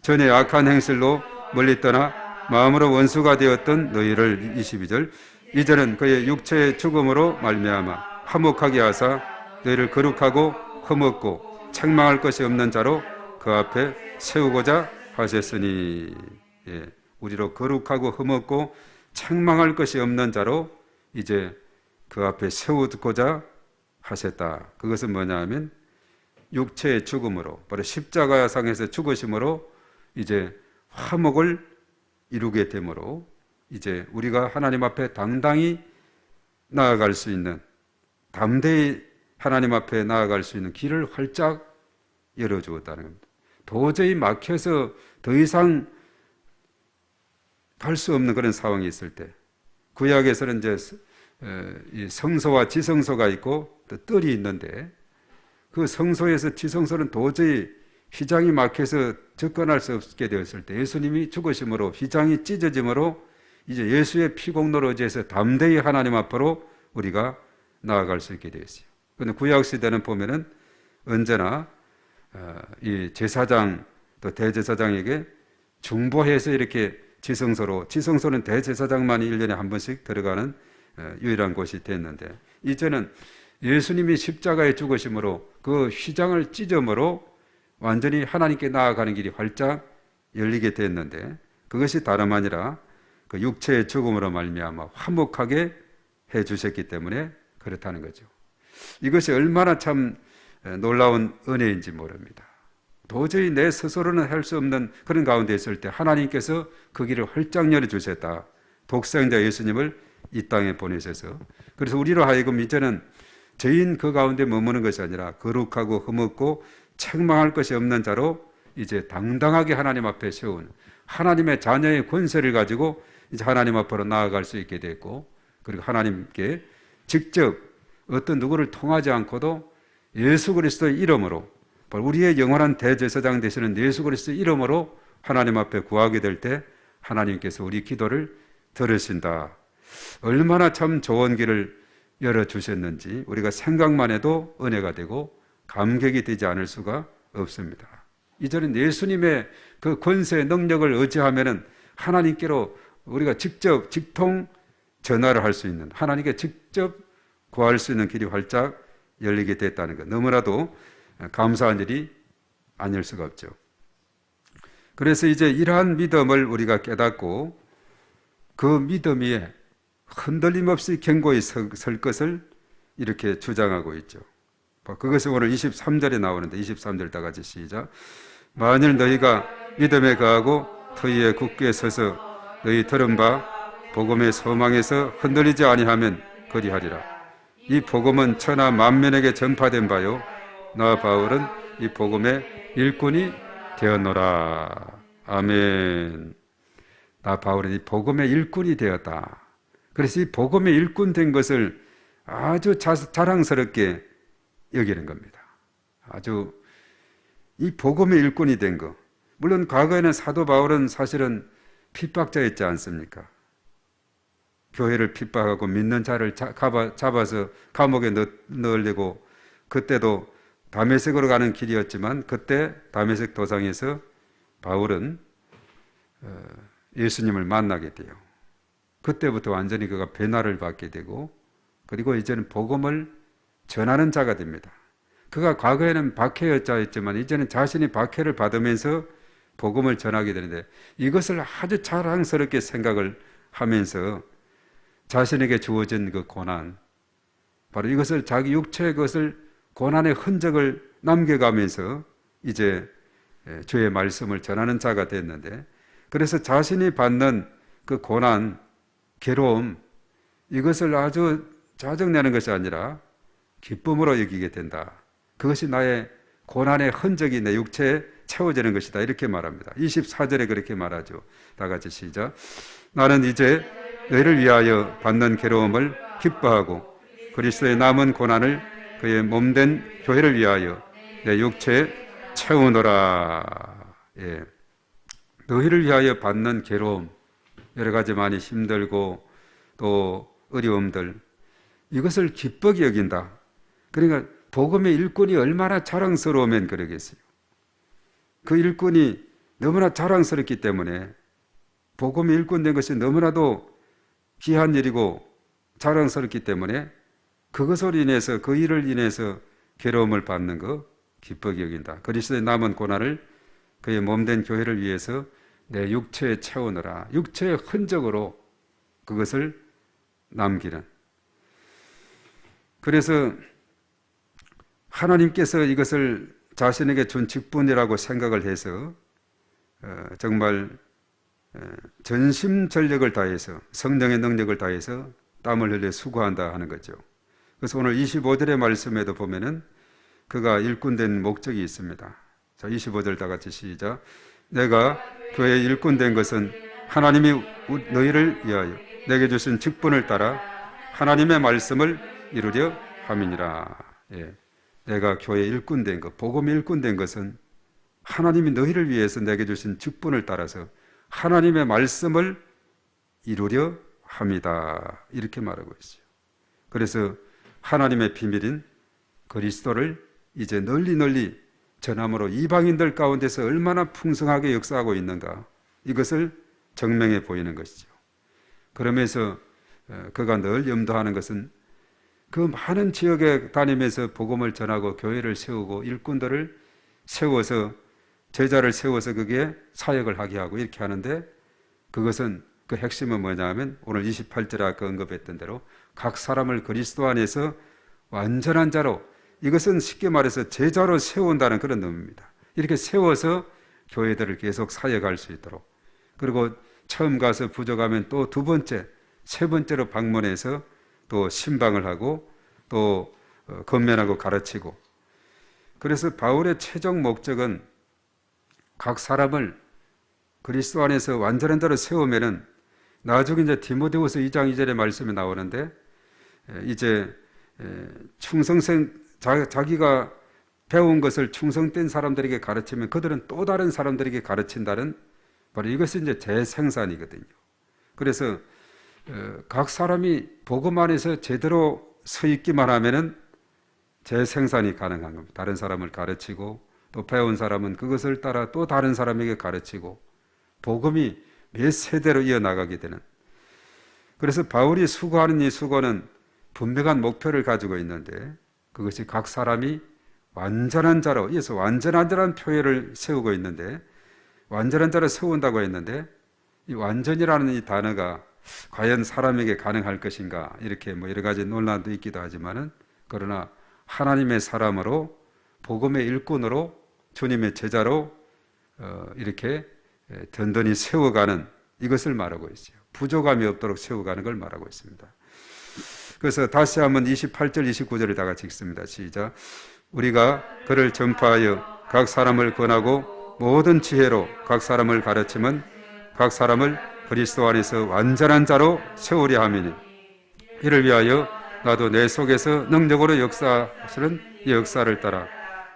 전에 악한 행실로 멀리 떠나 마음으로 원수가 되었던 너희를 22절 이제는 그의 육체의 죽음으로 말미암아 화목하게 하사 너희를 거룩하고 흠없고 책망할 것이 없는 자로 그 앞에 세우고자 하셨으니. 예, 우리로 거룩하고 흠없고 책망할 것이 없는 자로 이제 그 앞에 세우고자 하셨다. 그것은 뭐냐 하면 육체의 죽음으로 바로 십자가상에서 죽으심으로 이제 화목을 이루게 되므로 이제 우리가 하나님 앞에 당당히 나아갈 수 있는 담대히 하나님 앞에 나아갈 수 있는 길을 활짝 열어주었다는 겁니다. 도저히 막혀서 더 이상 갈 수 없는 그런 상황이 있을 때 구약에서는 이제 성소와 지성소가 있고 또 뜰이 있는데 그 성소에서 지성소는 도저히 휘장이 막혀서 접근할 수 없게 되었을 때 예수님이 죽으심으로 휘장이 찢어짐으로 이제 예수의 피공로로 의지해서 담대히 하나님 앞으로 우리가 나아갈 수 있게 되었어요. 그런데 구약 시대는 보면은 언제나 이 제사장 또 대제사장에게 중보해서 이렇게 지성소는 대제사장만이 1년에 한 번씩 들어가는 유일한 곳이 됐는데 이제는 예수님이 십자가에 죽으심으로 그 휘장을 찢음으로 완전히 하나님께 나아가는 길이 활짝 열리게 됐는데 그것이 다름 아니라 그 육체의 죽음으로 말미암아 화목하게 해 주셨기 때문에 그렇다는 거죠. 이것이 얼마나 참 놀라운 은혜인지 모릅니다. 도저히 내 스스로는 할 수 없는 그런 가운데 있을 때 하나님께서 그 길을 활짝 열어주셨다. 독생자 예수님을 이 땅에 보내셔서 그래서 우리로 하여금 이제는 죄인 그 가운데 머무는 것이 아니라 거룩하고 흠없고 책망할 것이 없는 자로 이제 당당하게 하나님 앞에 세운 하나님의 자녀의 권세를 가지고 이제 하나님 앞으로 나아갈 수 있게 됐고 그리고 하나님께 직접 어떤 누구를 통하지 않고도 예수 그리스도의 이름으로 우리의 영원한 대제사장 되시는 예수 그리스도의 이름으로 하나님 앞에 구하게 될 때 하나님께서 우리 기도를 들으신다. 얼마나 참 좋은 길을 열어주셨는지 우리가 생각만 해도 은혜가 되고 감격이 되지 않을 수가 없습니다. 이제는 예수님의 그 권세의 능력을 의지하면은 하나님께로 우리가 직접 직통 전화를 할 수 있는 하나님께 직접 구할 수 있는 길이 활짝 열리게 됐다는 것 너무나도 감사한 일이 아닐 수가 없죠. 그래서 이제 이러한 믿음을 우리가 깨닫고 그 믿음 위에 흔들림 없이 견고히 설 것을 이렇게 주장하고 있죠. 그것은 오늘 23절에 나오는데 23절 다 같이 시작. 만일 너희가 믿음에 거하고 터위에 굳게 서서 너희 들은 바 복음의 소망에서 흔들리지 아니하면 그리하리라. 이 복음은 천하 만민에게 전파된 바요 나 바울은 이 복음의 일꾼이 되었노라. 아멘. 나 바울은 이 복음의 일꾼이 되었다. 그래서 이 복음의 일꾼 된 것을 아주 자랑스럽게 여기는 겁니다. 아주 이 복음의 일꾼이 된 거. 물론 과거에는 사도 바울은 사실은 핍박자였지 않습니까? 교회를 핍박하고 믿는 자를 잡아서 감옥에 넣으려고 그때도 다메섹으로 가는 길이었지만 그때 다메섹 도상에서 바울은 예수님을 만나게 돼요. 그때부터 완전히 그가 변화를 받게 되고 그리고 이제는 복음을 전하는 자가 됩니다. 그가 과거에는 박해자였지만 이제는 자신이 박해를 받으면서 복음을 전하게 되는데 이것을 아주 자랑스럽게 생각을 하면서 자신에게 주어진 그 고난 바로 이것을 자기 육체의 것을 고난의 흔적을 남겨가면서 이제 주의 말씀을 전하는 자가 됐는데, 그래서 자신이 받는 그 고난, 괴로움, 이것을 아주 짜증내는 것이 아니라 기쁨으로 여기게 된다. 그것이 나의 고난의 흔적이 내 육체에 채워지는 것이다. 이렇게 말합니다. 24절에 그렇게 말하죠. 다 같이 시작. 나는 이제 너희를 위하여 받는 괴로움을 기뻐하고 그리스도의 남은 고난을 그의 몸된 교회를 위하여 내 육체에 채우노라. 예. 너희를 위하여 받는 괴로움, 여러 가지 많이 힘들고 또 어려움들, 이것을 기쁘게 여긴다. 그러니까 복음의 일꾼이 얼마나 자랑스러우면 그러겠어요. 그 일꾼이 너무나 자랑스럽기 때문에, 복음의 일꾼 된 것이 너무나도 귀한 일이고 자랑스럽기 때문에 그것으로 인해서, 그 일을 인해서 괴로움을 받는 거 기쁘게 여긴다. 그리스도의 남은 고난을 그의 몸된 교회를 위해서 내 육체에 채우느라. 육체의 흔적으로 그것을 남기는. 그래서 하나님께서 이것을 자신에게 준 직분이라고 생각을 해서 정말 전심전력을 다해서, 성령의 능력을 다해서 땀을 흘려 수고한다 하는 거죠. 그래서 오늘 25절의 말씀에도 보면은 그가 일꾼된 목적이 있습니다. 자, 25절 다 같이 시작. 내가 교회의 일꾼된 것은 하나님이 너희를 위하여 내게 주신 직분을 따라 하나님의 말씀을 이루려 함이니라. 예. 내가 교회의 일꾼된 것, 복음의 일꾼된 것은 하나님이 너희를 위해서 내게 주신 직분을 따라서 하나님의 말씀을 이루려 합니다. 이렇게 말하고 있어요. 그래서 하나님의 비밀인 그리스도를 이제 널리 전함으로 이방인들 가운데서 얼마나 풍성하게 역사하고 있는가, 이것을 증명해 보이는 것이죠. 그러면서 그가 늘 염두하는 것은 그 많은 지역에 다니면서 복음을 전하고 교회를 세우고 일꾼들을 세워서, 제자를 세워서 그게 사역을 하게 하고 이렇게 하는데, 그것은 그 핵심은 뭐냐면 오늘 28절에 아까 언급했던 대로 각 사람을 그리스도 안에서 완전한 자로, 이것은 쉽게 말해서 제자로 세운다는 그런 의미입니다. 이렇게 세워서 교회들을 계속 사역할 수 있도록, 그리고 처음 가서 부족하면 또 두 번째, 세 번째로 방문해서 또 신방을 하고 또 건면하고 가르치고. 그래서 바울의 최종 목적은 각 사람을 그리스도 안에서 완전한 자로 세우면은, 나중에 이제 디모데후서 2장 2절의 말씀이 나오는데, 이제 자기가 배운 것을 충성된 사람들에게 가르치면 그들은 또 다른 사람들에게 가르친다는, 바로 이것이 이제 재생산이거든요. 그래서 각 사람이 복음 안에서 제대로 서 있기만 하면은 재생산이 가능한 겁니다. 다른 사람을 가르치고 또 배운 사람은 그것을 따라 또 다른 사람에게 가르치고 복음이 몇 세대로 이어나가게 되는. 그래서 바울이 수고하는 이 수고는 분명한 목표를 가지고 있는데, 그것이 각 사람이 완전한 자로, 이어서 완전한 자라는 표현을 세우고 있는데, 완전한 자로 세운다고 했는데, 이 완전이라는 이 단어가 과연 사람에게 가능할 것인가, 이렇게 뭐 여러 가지 논란도 있기도 하지만은, 그러나 하나님의 사람으로, 복음의 일꾼으로, 주님의 제자로 이렇게 든든히 세워가는, 이것을 말하고 있어요. 부족함이 없도록 세워가는 걸 말하고 있습니다. 그래서 다시 한번 28절 29절을 다 같이 읽습니다. 시작. 우리가 그를 전파하여 각 사람을 권하고 모든 지혜로 각 사람을 가르치면 각 사람을 그리스도 안에서 완전한 자로 세우려 함이니, 이를 위하여 나도 내 속에서 능력으로 역사하시는 이 역사를 따라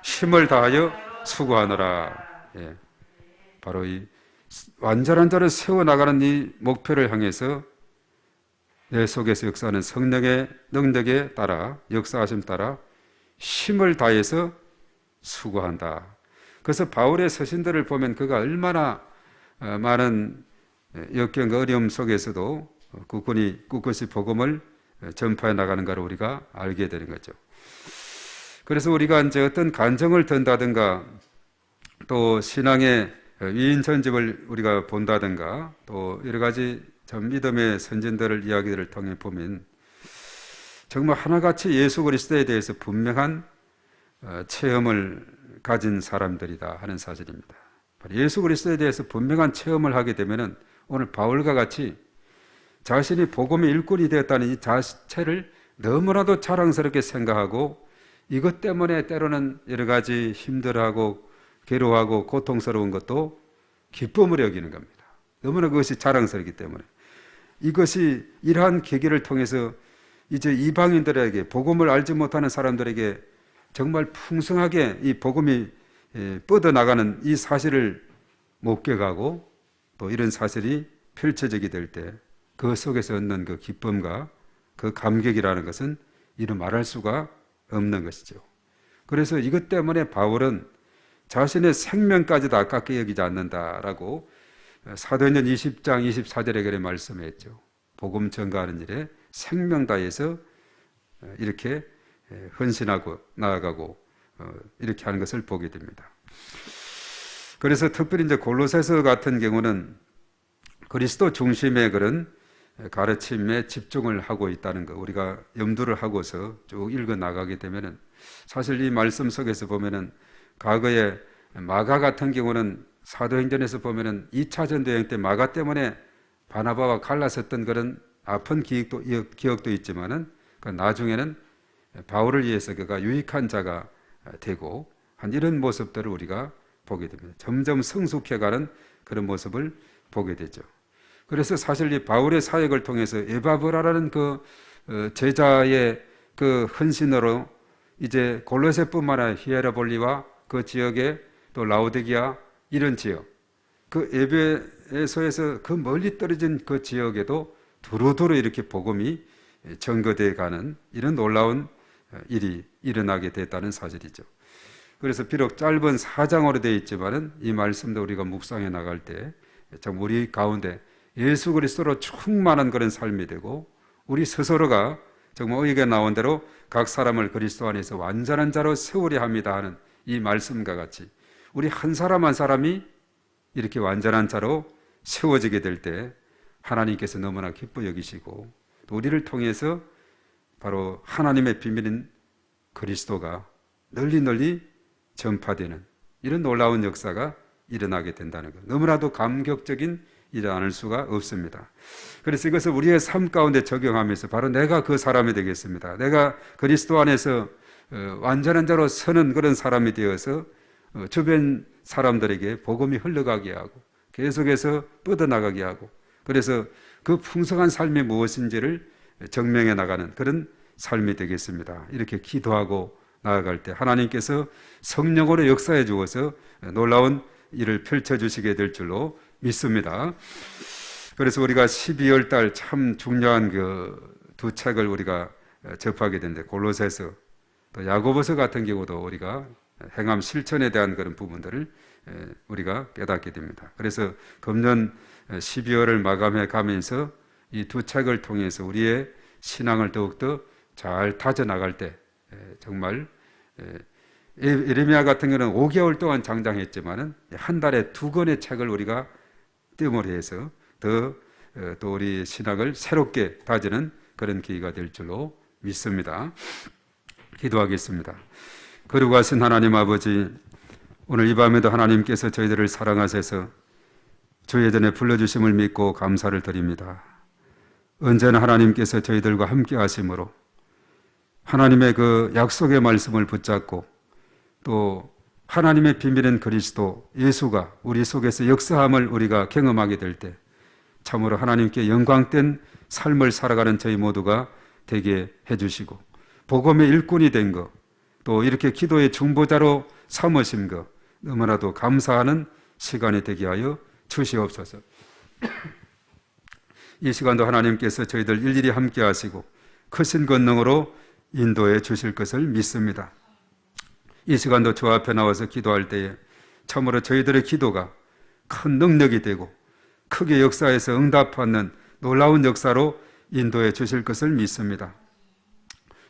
힘을 다하여 수고하노라. 예. 바로 이 완전한 자를 세워나가는 이 목표를 향해서 내 속에서 역사하는 성령의 능력에 따라, 역사하심 따라 힘을 다해서 수고한다. 그래서 바울의 서신들을 보면 그가 얼마나 많은 역경과 어려움 속에서도 굳건히 복음을 전파해 나가는가를 우리가 알게 되는 거죠. 그래서 우리가 이제 어떤 간증을 든다든가 또 신앙의 위인 전집을 우리가 본다든가 또 여러 가지 참 믿음의 선진들을 이야기들을 통해 보면 정말 하나같이 예수 그리스도에 대해서 분명한 체험을 가진 사람들이다 하는 사실입니다. 예수 그리스도에 대해서 분명한 체험을 하게 되면은 오늘 바울과 같이 자신이 복음의 일꾼이 되었다는 이 자체를 너무나도 자랑스럽게 생각하고 이것 때문에 때로는 여러 가지 힘들어하고 괴로워하고 고통스러운 것도 기쁨을 여기는 겁니다. 너무나 그것이 자랑스럽기 때문에 이것이 이러한 계기를 통해서 이제 이방인들에게 복음을 알지 못하는 사람들에게 정말 풍성하게 이 복음이 뻗어나가는 이 사실을 목격하고 또 이런 사실이 펼쳐지게 될 때 그 속에서 얻는 그 기쁨과 그 감격이라는 것은 이루 말할 수가 없는 것이죠. 그래서 이것 때문에 바울은 자신의 생명까지도 아깝게 여기지 않는다라고 사도행전 20장 24절에 그래 말씀했죠. 복음 전가하는 일에 생명 다해서 이렇게 헌신하고 나아가고 이렇게 하는 것을 보게 됩니다. 그래서 특별히 이제 골로새서 같은 경우는 그리스도 중심의 그런 가르침에 집중을 하고 있다는 거 우리가 염두를 하고서 쭉 읽어 나가게 되면은 사실 이 말씀 속에서 보면은 과거에 마가 같은 경우는 사도행전에서 보면은 2차 전도여행 때 마가 때문에 바나바와 갈라섰던 그런 아픈 기억도 있지만은 그 나중에는 바울을 위해서 그가 유익한 자가 되고 한 이런 모습들을 우리가 보게 됩니다. 점점 성숙해가는 그런 모습을 보게 되죠. 그래서 사실 이 바울의 사역을 통해서 에바브라라는 그 제자의 그 헌신으로 이제 골로새뿐만 아니라 히에라볼리와 그 지역에 또 라오디게아 이런 지역 그 에베소에서 그 멀리 떨어진 그 지역에도 두루두루 이렇게 복음이 전거되어 가는 이런 놀라운 일이 일어나게 됐다는 사실이죠. 그래서 비록 짧은 4장으로 되어 있지만은 이 말씀도 우리가 묵상해 나갈 때 참 우리 가운데 예수 그리스도로 충만한 그런 삶이 되고 우리 스스로가 정말 의의가 나온 대로 각 사람을 그리스도 안에서 완전한 자로 세우려 합니다 하는 이 말씀과 같이 우리 한 사람 한 사람이 이렇게 완전한 자로 세워지게 될 때 하나님께서 너무나 기뻐 여기시고 또 우리를 통해서 바로 하나님의 비밀인 그리스도가 널리 전파되는 이런 놀라운 역사가 일어나게 된다는 것. 너무나도 감격적인 일이 않을 수가 없습니다. 그래서 이것을 우리의 삶 가운데 적용하면서 바로 내가 그 사람이 되겠습니다. 내가 그리스도 안에서 완전한 자로 서는 그런 사람이 되어서 주변 사람들에게 복음이 흘러가게 하고 계속해서 뻗어나가게 하고 그래서 그 풍성한 삶이 무엇인지를 증명해 나가는 그런 삶이 되겠습니다. 이렇게 기도하고 나아갈 때 하나님께서 성령으로 역사해 주어서 놀라운 일을 펼쳐주시게 될 줄로 믿습니다. 그래서 우리가 12월 달 참 중요한 그 두 책을 우리가 접하게 되는데 골로새서 또 야고보서 같은 경우도 우리가 행함 실천에 대한 그런 부분들을 우리가 깨닫게 됩니다. 그래서 금년 12월을 마감해 가면서 이 두 책을 통해서 우리의 신앙을 더욱더 잘 다져나갈 때 정말 예레미야 같은 경우는 5개월 동안 장장했지만은 한 달에 2권의 책을 우리가 뜸을 해서 또 우리 신학을 새롭게 다지는 그런 기회가 될 줄로 믿습니다. 기도하겠습니다. 거룩하신 하나님 아버지, 오늘 이 밤에도 하나님께서 저희들을 사랑하셔서 주의 전에 불러주심을 믿고 감사를 드립니다. 언제나 하나님께서 저희들과 함께 하심으로 하나님의 그 약속의 말씀을 붙잡고 또 하나님의 비밀인 그리스도 예수가 우리 속에서 역사함을 우리가 경험하게 될 때 참으로 하나님께 영광된 삶을 살아가는 저희 모두가 되게 해주시고 복음의 일꾼이 된 것 또 이렇게 기도의 중보자로 삼으신 것 너무나도 감사하는 시간이 되게 하여 주시옵소서. 이 시간도 하나님께서 저희들 일일이 함께 하시고 크신 권능으로 인도해 주실 것을 믿습니다. 이 시간도 주 앞에 나와서 기도할 때에 참으로 저희들의 기도가 큰 능력이 되고 크게 역사에서 응답받는 놀라운 역사로 인도해 주실 것을 믿습니다.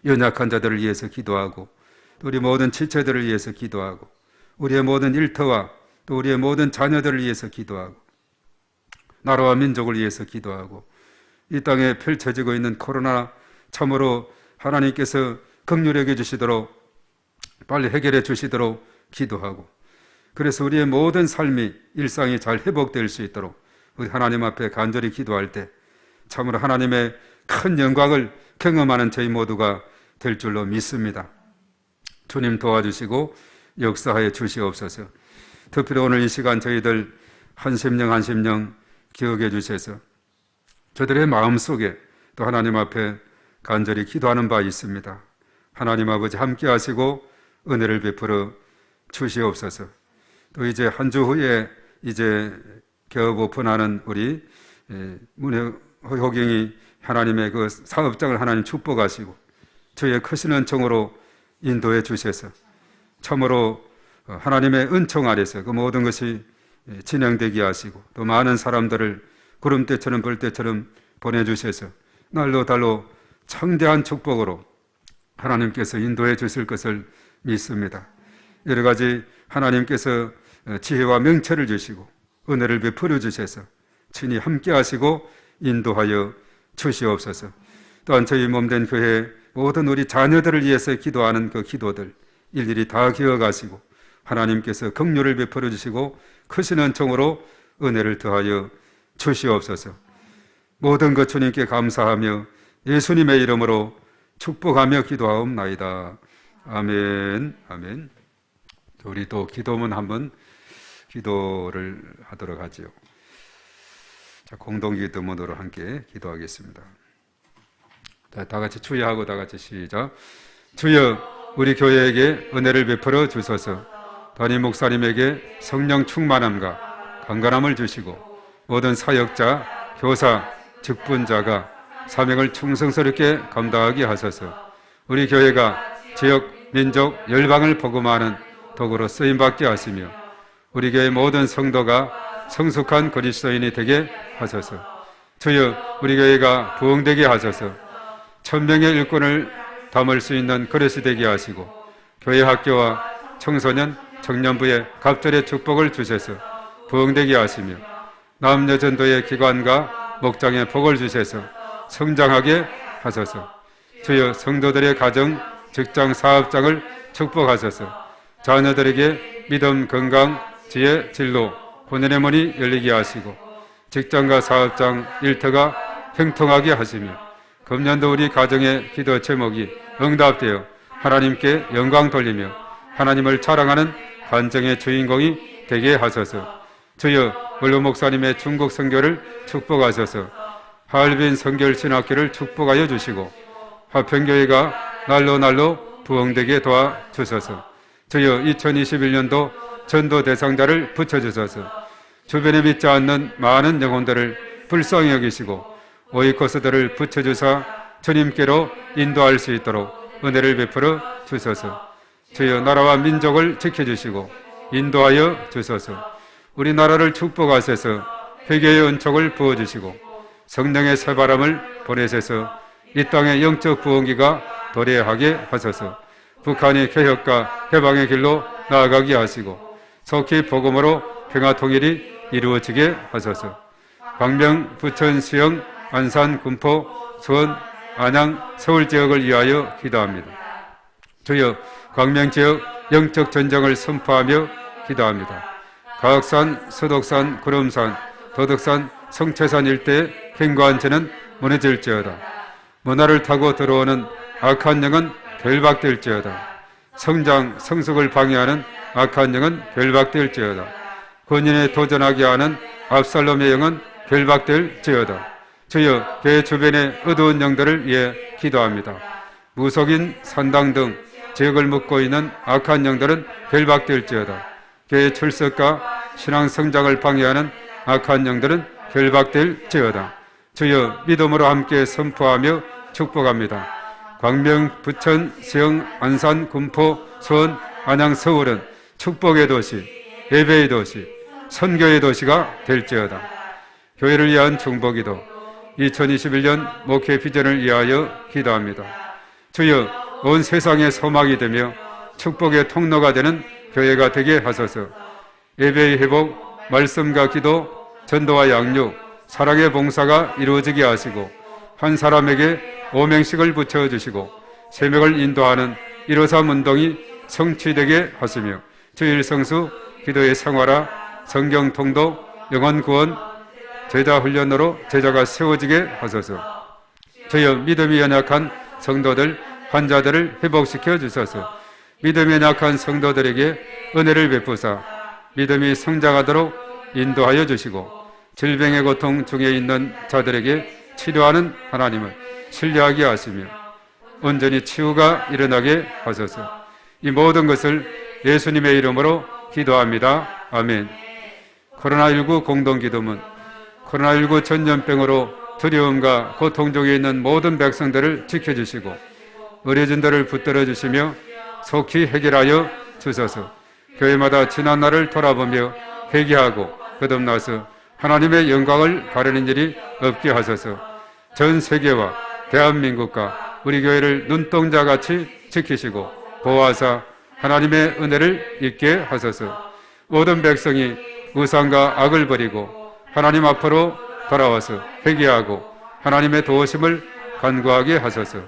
연약한 자들을 위해서 기도하고 또 우리 모든 지체들을 위해서 기도하고 우리의 모든 일터와 또 우리의 모든 자녀들을 위해서 기도하고 나라와 민족을 위해서 기도하고 이 땅에 펼쳐지고 있는 코로나 참으로 하나님께서 긍휼히 여겨 주시도록 빨리 해결해 주시도록 기도하고, 그래서 우리의 모든 삶이 일상이 잘 회복될 수 있도록 우리 하나님 앞에 간절히 기도할 때 참으로 하나님의 큰 영광을 경험하는 저희 모두가 될 줄로 믿습니다. 주님 도와주시고 역사하여 주시옵소서. 특별히 오늘 이 시간 저희들 한 심령 기억해 주셔서 저들의 마음속에 또 하나님 앞에 간절히 기도하는 바 있습니다. 하나님 아버지 함께 하시고 은혜를 베풀어 주시옵소서. 또 이제 한 주 후에 이제 개업 오픈하는 우리 문효경이 하나님의 그 사업장을 하나님 축복하시고 저희의 크신 은총으로 인도해 주셔서 참으로 하나님의 은총 아래서 그 모든 것이 진행되게 하시고 또 많은 사람들을 구름대처럼 벌떼처럼 보내주셔서 날로 달로 창대한 축복으로 하나님께서 인도해 주실 것을 믿습니다. 여러 가지 하나님께서 지혜와 명철을 주시고 은혜를 베풀어 주셔서 친히 함께 하시고 인도하여 주시옵소서. 또한 저희 몸된 교회 모든 우리 자녀들을 위해서 기도하는 그 기도들 일일이 다 기억하시고 하나님께서 긍휼을 베풀어 주시고 크신 은총으로 은혜를 더하여 주시옵소서. 모든 것 주님께 감사하며 예수님의 이름으로 축복하며 기도하옵나이다. 아멘. 아멘. 우리 또 기도문 한번 기도를 하도록 하지요. 자, 공동 기도문으로 함께 기도하겠습니다. 자, 다 같이 주여하고 다 같이 시작. 주여, 우리 교회에게 은혜를 베풀어 주소서. 담임 목사님에게 성령 충만함과 강건함을 주시고 모든 사역자, 교사, 직분자가 사명을 충성스럽게 감당하게 하소서. 우리 교회가 지역, 민족, 열방을 복음하는 도구로 쓰임받게 하시며 우리 교회 모든 성도가 성숙한 그리스도인이 되게 하소서. 주여, 우리 교회가 부흥되게 하소서. 1000명의 일꾼을 담을 수 있는 그릇이 되게 하시고 교회 학교와 청소년, 청년부에 갑절의 축복을 주셔서 부흥되게 하시며 남녀 전도의 기관과 목장에 복을 주셔서 성장하게 하소서. 주여, 성도들의 가정, 직장, 사업장을 축복하소서. 자녀들에게 믿음, 건강, 지혜, 진로, 본연의 문이 열리게 하시고 직장과 사업장, 일터가 형통하게 하시며 금년도 우리 가정의 기도 제목이 응답되어 하나님께 영광 돌리며 하나님을 자랑하는 간증의 주인공이 되게 하소서. 주여, 원로 목사님의 중국 선교를 축복하소서. 하얼빈 선결신학교를 축복하여 주시고 화평교회가 날로 부흥되게 도와주소서. 주여, 2021년도 전도 대상자를 붙여주소서. 주변에 믿지 않는 많은 영혼들을 불쌍히 여기시고 오이코스들을 붙여주사 주님께로 인도할 수 있도록 은혜를 베풀어 주소서. 주여, 나라와 민족을 지켜주시고 인도하여 주소서. 우리나라를 축복하셔서 회개의 은총을 부어주시고 성령의 새바람을 보내셔서 이 땅의 영적 부흥기가 도래하게 하소서. 북한이 개혁과 해방의 길로 나아가게 하시고 속히 복음으로 평화 통일이 이루어지게 하소서. 광명, 부천, 시흥, 안산, 군포, 수원, 안양, 서울 지역을 위하여 기도합니다. 주여, 광명 지역 영적 전쟁을 선포하며 기도합니다. 가악산, 서독산, 구름산, 도덕산, 성채산 일대의 견고한 전은 무너질지어다. 문화를 타고 들어오는 악한 영은 결박될지어다. 성장, 성숙을 방해하는 악한 영은 결박될지어다. 권인에 도전하게 하는 압살롬의 영은 결박될지어다. 주여, 교회 주변의 어두운 영들을 위해 기도합니다. 무속인, 산당 등 지역을 묶고 있는 악한 영들은 결박될지어다. 교회 출석과 신앙 성장을 방해하는 악한 영들은 결박될지어다. 주여, 믿음으로 함께 선포하며 축복합니다. 광명, 부천, 시흥, 안산, 군포, 수원, 안양, 서울은 축복의 도시, 예배의 도시, 선교의 도시가 될지어다. 교회를 위한 중보기도 2021년 목회 비전을 위하여 기도합니다. 주여, 온 세상의 소망이 되며 축복의 통로가 되는 교회가 되게 하소서. 예배의 회복, 말씀과 기도, 전도와 양육, 사랑의 봉사가 이루어지게 하시고 한 사람에게 오명식을 붙여주시고 새벽을 인도하는 153 운동이 성취되게 하시며 주일 성수, 기도의 생활화, 성경 통독, 영혼 구원, 제자 훈련으로 제자가 세워지게 하소서. 주여 믿음이 연약한 성도들, 환자들을 회복시켜 주소서. 믿음이 연약한 성도들에게 은혜를 베푸사 믿음이 성장하도록 인도하여 주시고 질병의 고통 중에 있는 자들에게 치료하는 하나님을 신뢰하게 하시며 온전히 치유가 일어나게 하소서. 이 모든 것을 예수님의 이름으로 기도합니다. 아멘. 코로나19 공동기도문, 코로나19 전염병으로 두려움과 고통 중에 있는 모든 백성들을 지켜주시고 의료진들을 붙들어 주시며 속히 해결하여 주소서. 교회마다 지난 날을 돌아보며 회개하고 거듭나서 하나님의 영광을 가르는 일이 없게 하소서. 전 세계와 대한민국과 우리 교회를 눈동자같이 지키시고 보호하사 하나님의 은혜를 있게 하소서. 모든 백성이 우상과 악을 버리고 하나님 앞으로 돌아와서 회개하고 하나님의 도우심을 간구하게 하소서.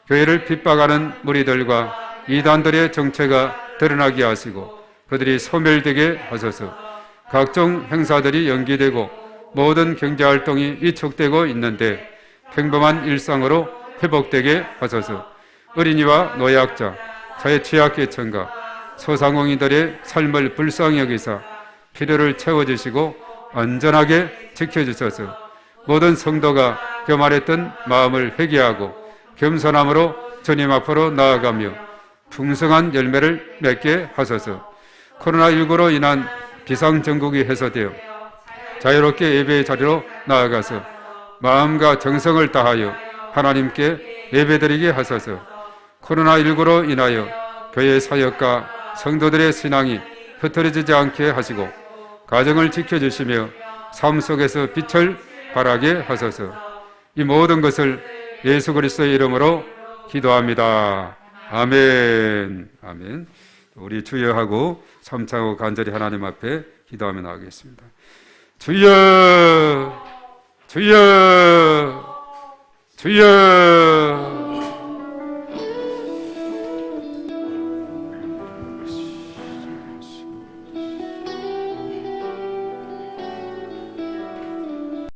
교회를 핍박하는 무리들과 이단들의 정체가 드러나게 하시고 그들이 소멸되게 하소서. 각종 행사들이 연기되고 모든 경제활동이 위축되고 있는데 평범한 일상으로 회복되게 하소서. 어린이와 노약자, 사회 취약계층과 소상공인들의 삶을 불쌍히 여기사 필요를 채워주시고 안전하게 지켜주셔서 모든 성도가 교만했던 마음을 회개하고 겸손함으로 주님 앞으로 나아가며 풍성한 열매를 맺게 하소서. 코로나19로 인한 비상정국이 해소되어 자유롭게 예배의 자리로 나아가서 마음과 정성을 다하여 하나님께 예배드리게 하소서. 코로나19로 인하여 교회 사역과 성도들의 신앙이 흐트러지지 않게 하시고 가정을 지켜주시며 삶 속에서 빛을 발하게 하소서. 이 모든 것을 예수 그리스도의 이름으로 기도합니다. 아멘. 아멘. 우리 주여하고 삼창하고 간절히 하나님 앞에 기도하며 나가겠습니다. 주여, 주여, 주여.